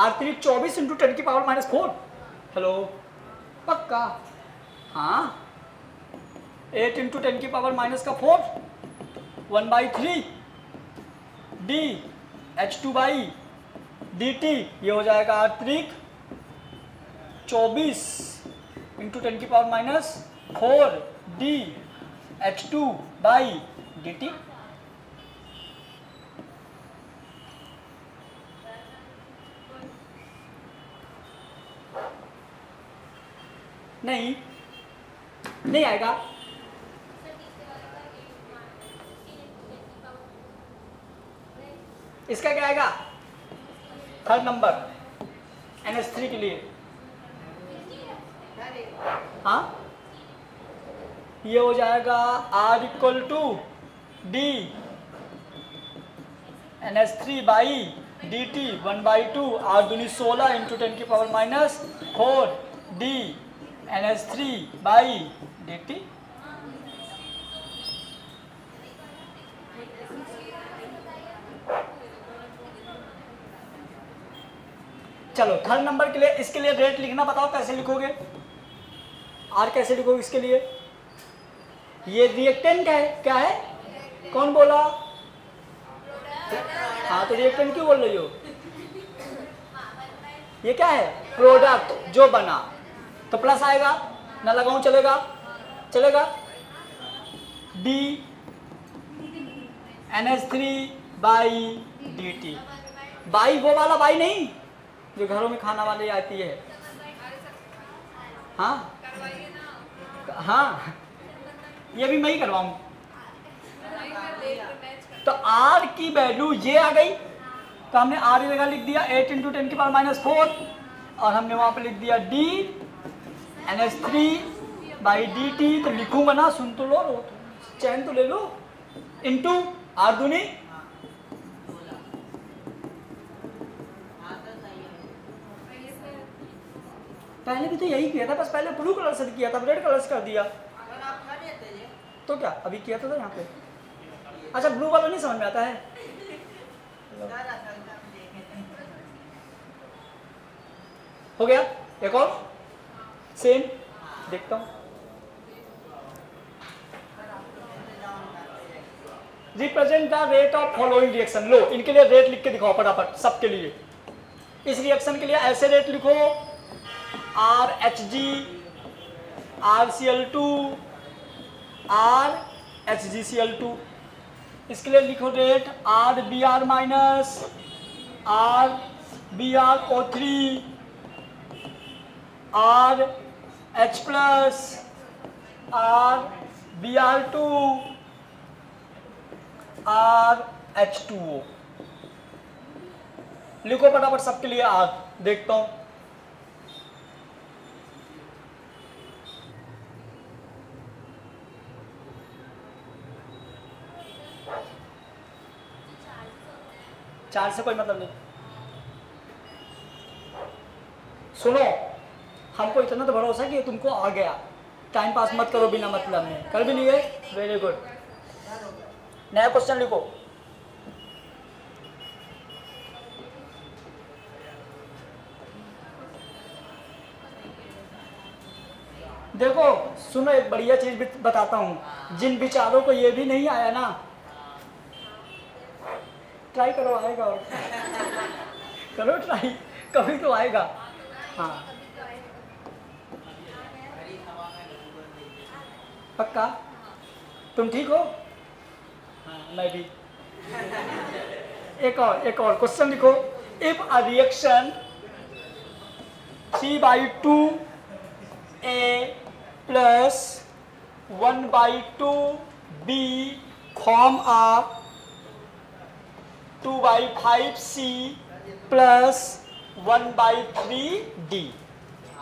R3 24 इंटू 10 की पावर माइनस 4। हेलो, पक्का? हाँ, 8 इंटू 10 की पावर माइनस का 4 1/3 डी H2 बाई dt। ये हो जाएगा R3 24 इंटू 10 की power minus 4 D H2 by dt। नहीं आएगा। इसका क्या आएगा? थर्ड नंबर NH3 के लिए। हाँ, ये हो जाएगा R equal to D NH3 by dt 1/2 R दूनी 16 इंटू 10 की power minus 4 D NH3 by dt। चलो थर्ड नंबर के लिए, इसके लिए रेट लिखना बताओ कैसे लिखोगे? R कैसे लिखोगे इसके लिए? ये रिएक्टेंट है। क्या है? कौन बोला? हाँ, तो रिएक्टेंट क्यों बोल रही हो? ये क्या है? प्रोडक्ट जो बना। तो प्लस आएगा ना, लगाऊं चलेगा? चलेगा। D NH3 by dt। By वो वाला बाई नहीं जो घरों में खाना वाले आती है। हाँ हाँ, ये भी मैं ही करवाऊं। तो R की वैल्यू ये आ गई, तो हमने R की जगह लिख दिया 8 इंटू 10 की पावर माइनस 4 और हमने वहां पे लिख दिया D NH3 बाई dt। तो लिखूंगा ना, सुन तो लो, चैन तो ले लो, इंटू R दूनी पहले भी तो यही किया था, बस पहले ब्लू कलर से किया था, रेड कलर से कर दिया। तो क्या अभी किया था यहाँ पे? अच्छा, ब्लू वाला नहीं समझ में आता है। हो गया। एक और सेम देखता हूं। Represent the rate of following reaction. लो, इनके लिए रेट लिख के दिखाओ फटाफट सबके लिए। इस रिएक्शन के लिए ऐसे रेट लिखो RHG RCl2 R HgCl2। इसके लिए लिखो rate RBr minus RBrO3 RH plus RBr2 RH2O। लिखो फटाफट सबके लिए R, देखता हूं। चार से कोई मतलब नहीं। सुनो, हमको इतना तो भरोसा कि तुमको आ गया। टाइम पास मत करो बिना मतलब में। कर भी नहीं गए, वेरी गुड। नया क्वेश्चन लिखो। देखो सुनो, एक बढ़िया चीज बताता हूं। जिन विचारों को ये भी नहीं आया ना, ट्राई करो, आएगा। और करो ट्राई, कभी तो आएगा। हाँ पक्का? तुम ठीक हो? हाँ मैं भी। एक और क्वेश्चन लिखो। If a reaction 3/2A plus 1/2B form a 2/5C plus 1/3D।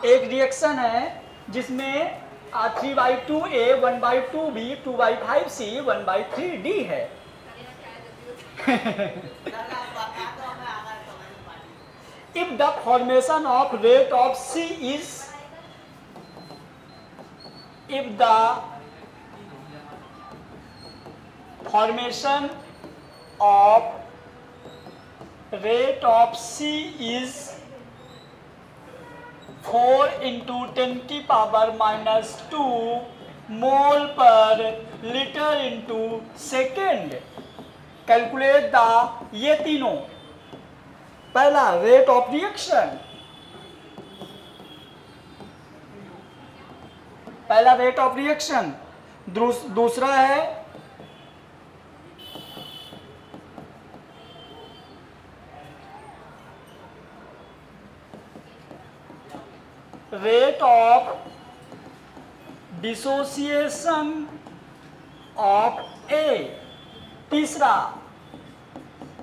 एक रिएक्शन है जिसमें 3/2A 1/2B 2/5C 1/3D है। If the formation of rate of C is, if the formation of rate of C is 4 into 10 की power -2 mole per litre into second. Calculate the, ये तीनों। पहला rate of reaction, पहला rate of reaction, दूसरा है rate of dissociation of A, तीसरा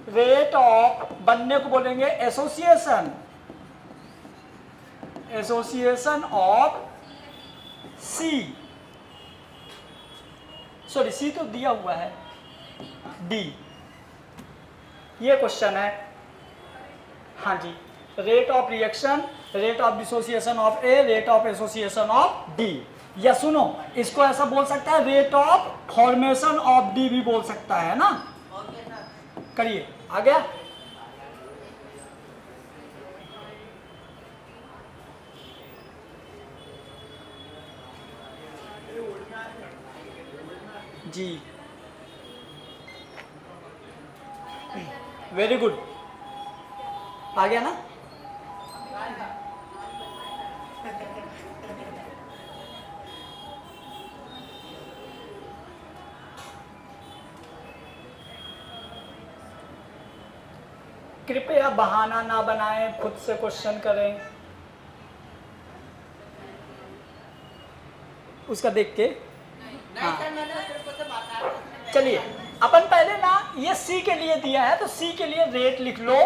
rate of, बनने को बोलेंगे association, association of C, sorry C तो दिया हुआ है, डी। ये क्वेश्चन है। हाँ जी, rate of reaction, rate of dissociation of A, rate of association of D. या सुनो, इसको ऐसा बोल सकता है, rate of formation of D भी बोल सकता है ना। करिए, आ गया। जी वेरी गुड, आ गया ना। कृपया बहाना ना बनाएं, खुद से क्वेश्चन करें। उसका देख के। हाँ चलिए, अपन पहले ना ये सी के लिए दिया है तो सी के लिए रेट लिख लो।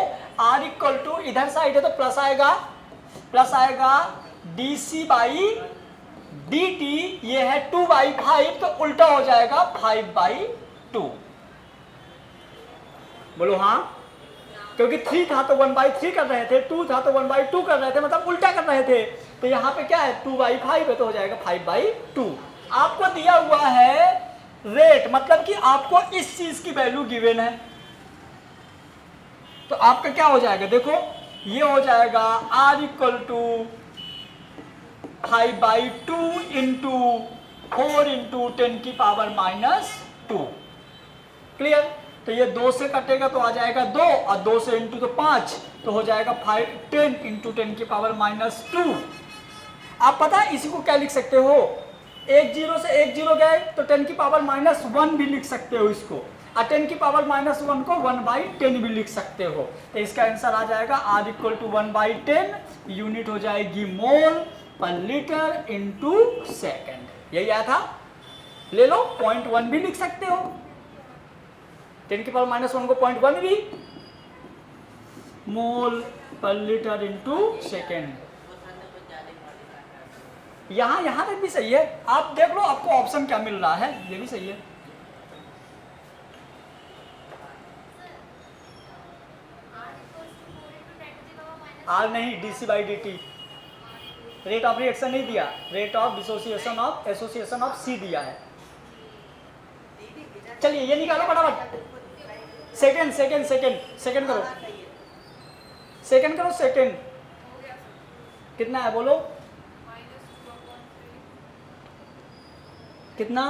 R इक्वल टू, इधर साइड है तो प्लस आएगा dC/dt। ये है 2/5 तो उल्टा हो जाएगा 5/2। बोलो हाँ, क्योंकि 3 था तो 1/3 कर रहे थे, 2 था तो 1/2 कर रहे थे, मतलब उल्टा कर रहे थे। तो यहाँ पे क्या है, 2/5 है तो हो जाएगा 5/2। आपको दिया हुआ है रेट, मतलब कि आपको इस चीज की वैल्यू गिवन है, तो आपका क्या हो जाएगा, देखो ये हो जाएगा R equal to 5/2 into 4 into 10 की पावर -2। क्लियर? तो ये 2 से कटेगा तो आ जाएगा 2, और 2 से इंटू तो 5, तो हो जाएगा 10 इंटू 10 की पावर -2। आप पता है इसी को क्या लिख सकते हो, एक जीरो से एक जीरो गए तो 10 की पावर -1 भी लिख सकते हो इसको, और 10 की पावर -1 को 1/10 भी लिख सकते हो। तो इसका आंसर आ जाएगा R = 1/10, यूनिट हो जाएगी मोल पर लीटर इंटू सेकेंड। यही आया था, ले लो 0.1 भी लिख सकते हो, 10 की पावर -1 को 0.1 भी, मोल पर लीटर इंटू सेकेंड। यहां तक भी सही है, आप देख लो आपको ऑप्शन क्या मिल रहा है, ये भी सही है। R नहीं, dc/dt, रेट ऑफ रिएक्शन नहीं दिया, rate of dissociation of association of C दिया है। चलिए ये निकालो फटाफट, सेकंड करो, सेकंड कितना है बोलो, कितना,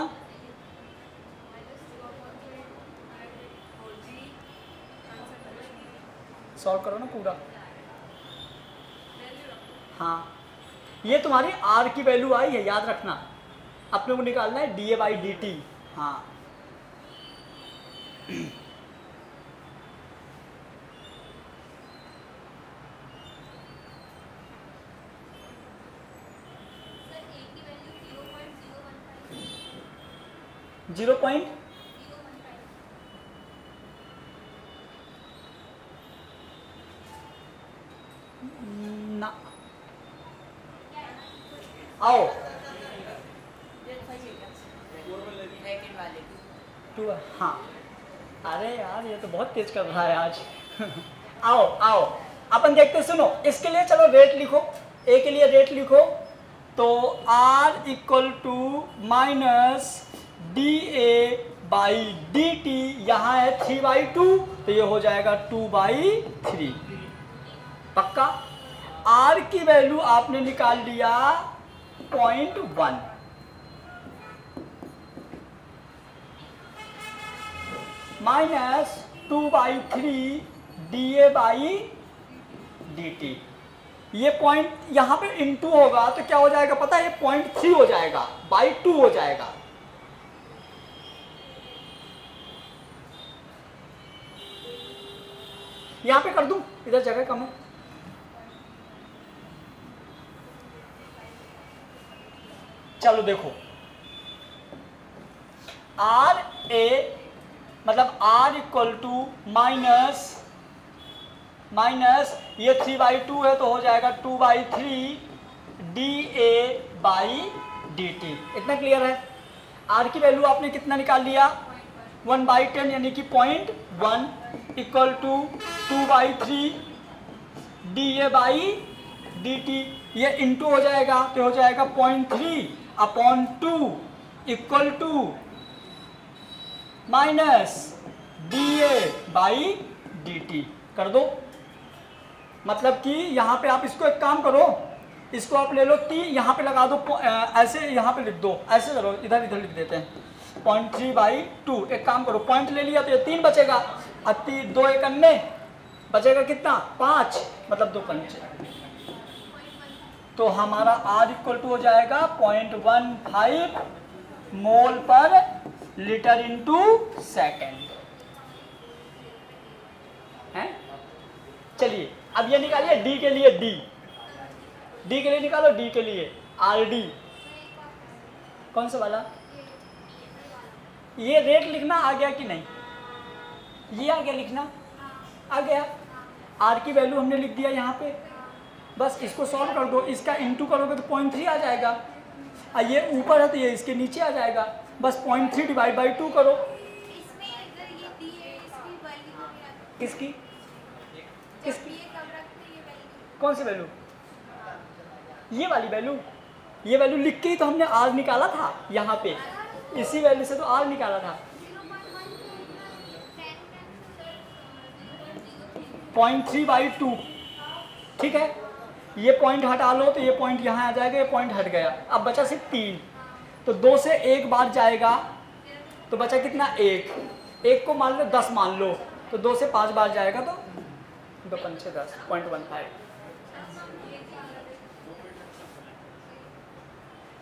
सॉल्व करो ना पूरा। हाँ ये तुम्हारी R की वैल्यू आई है, याद रखना, अपने को निकालना है dA/dt। हाँ जीरो पॉइंट ना, आओ टू, हाँ अरे यार ये तो बहुत तेज कर रहा है आज आओ अपन देखते, सुनो इसके लिए चलो रेट लिखो, ए के लिए रेट लिखो, तो R = -dA/dt, यहाँ है 3/2, तो ये हो जाएगा 2/3, पक्का। R की वैल्यू आपने निकाल लिया 0.1, -2/3 dA/dt, ये पॉइंट यहाँ पे इंटू होगा तो क्या हो जाएगा पता है, ये 0.3 हो जाएगा, /2 हो जाएगा। यहाँ पे कर दूं, इधर जगह कम है, चलो देखो RA मतलब R = ये 3/2 है तो हो जाएगा 2/3 dA/dt, इतना क्लियर है। R की वैल्यू आपने कितना निकाल लिया, 1/10 यानी कि 0.1 = 2/3 dA/dt, ये इंटू हो जाएगा तो हो जाएगा 0.3/2 = -dA/dt, कर दो। मतलब कि यहाँ पे आप इसको एक काम करो, इसको आप ले लो 3, यहाँ पे लगा दो, ऐसे यहाँ पे लिख दो, ऐसे करो, इधर लिख देते हैं 0.3/2। एक काम करो, पॉइंट ले लिया तो ये 3 बचेगा, 2 एक अन्य बचेगा कितना 5, मतलब 2 पंचे, तो हमारा R = हो जाएगा 0.15 मोल पर लीटर इंटू सेकेंड है। चलिए अब ये निकालिए D के लिए, D के लिए निकालो, D के लिए RD, कौन सा वाला, ये रेट लिखना आ गया कि नहीं, ये आ गया लिखना, आ गया। R की वैल्यू हमने लिख दिया यहाँ पे, बस इसको सॉल्व कर दो, इसका इंटू करोगे तो 0.3 आ जाएगा, और ये ऊपर है तो ये इसके नीचे आ जाएगा, बस 0.3 / 2 करो। किसकी कौन सी वैल्यू, ये वाली वैल्यू, ये वैल्यू लिख के ही तो हमने R निकाला था यहाँ पे, इसी वैल्यू से तो R निकाला था। 0.3/2, ठीक है, ये पॉइंट हटा लो तो ये पॉइंट यहाँ आ जाएगा, ये पॉइंट हट गया, अब बचा सिर्फ 3, तो 2 से 1 बार जाएगा तो बचा कितना 1 को मान लो 10 मान लो, तो 2 से 5 बार जाएगा तो 2 पंचे 10, 0.15।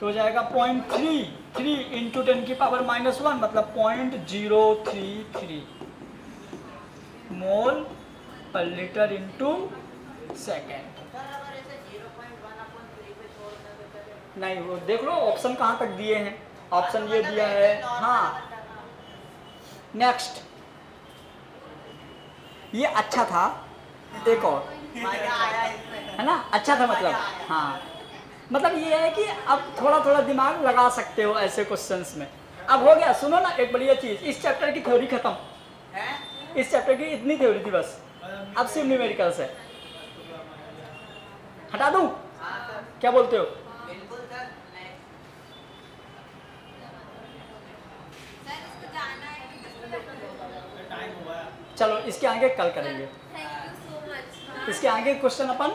तो हो जाएगा 0.33 इंटू 10⁻⁻1 मतलब 0.033 मोल पर लीटर इंटू सेकेंड। नहीं वो देख लो ऑप्शन कहाँ तक दिए हैं, ऑप्शन ये दिया है। हाँ नेक्स्ट, ये अच्छा था, एक और है ना, अच्छा था मतलब। हाँ मतलब ये है कि अब थोड़ा थोड़ा दिमाग लगा सकते हो ऐसे क्वेश्चंस में। अब हो गया, सुनो ना एक बढ़िया चीज, इस चैप्टर की थ्योरी खत्म है, इस चैप्टर की इतनी थ्योरी थी बस, अब सिर्फ न्यूमेरिकल्स है। हटा दूं? क्या बोलते हो? चलो इसके आगे कल करेंगे, इसके आगे क्वेश्चन अपन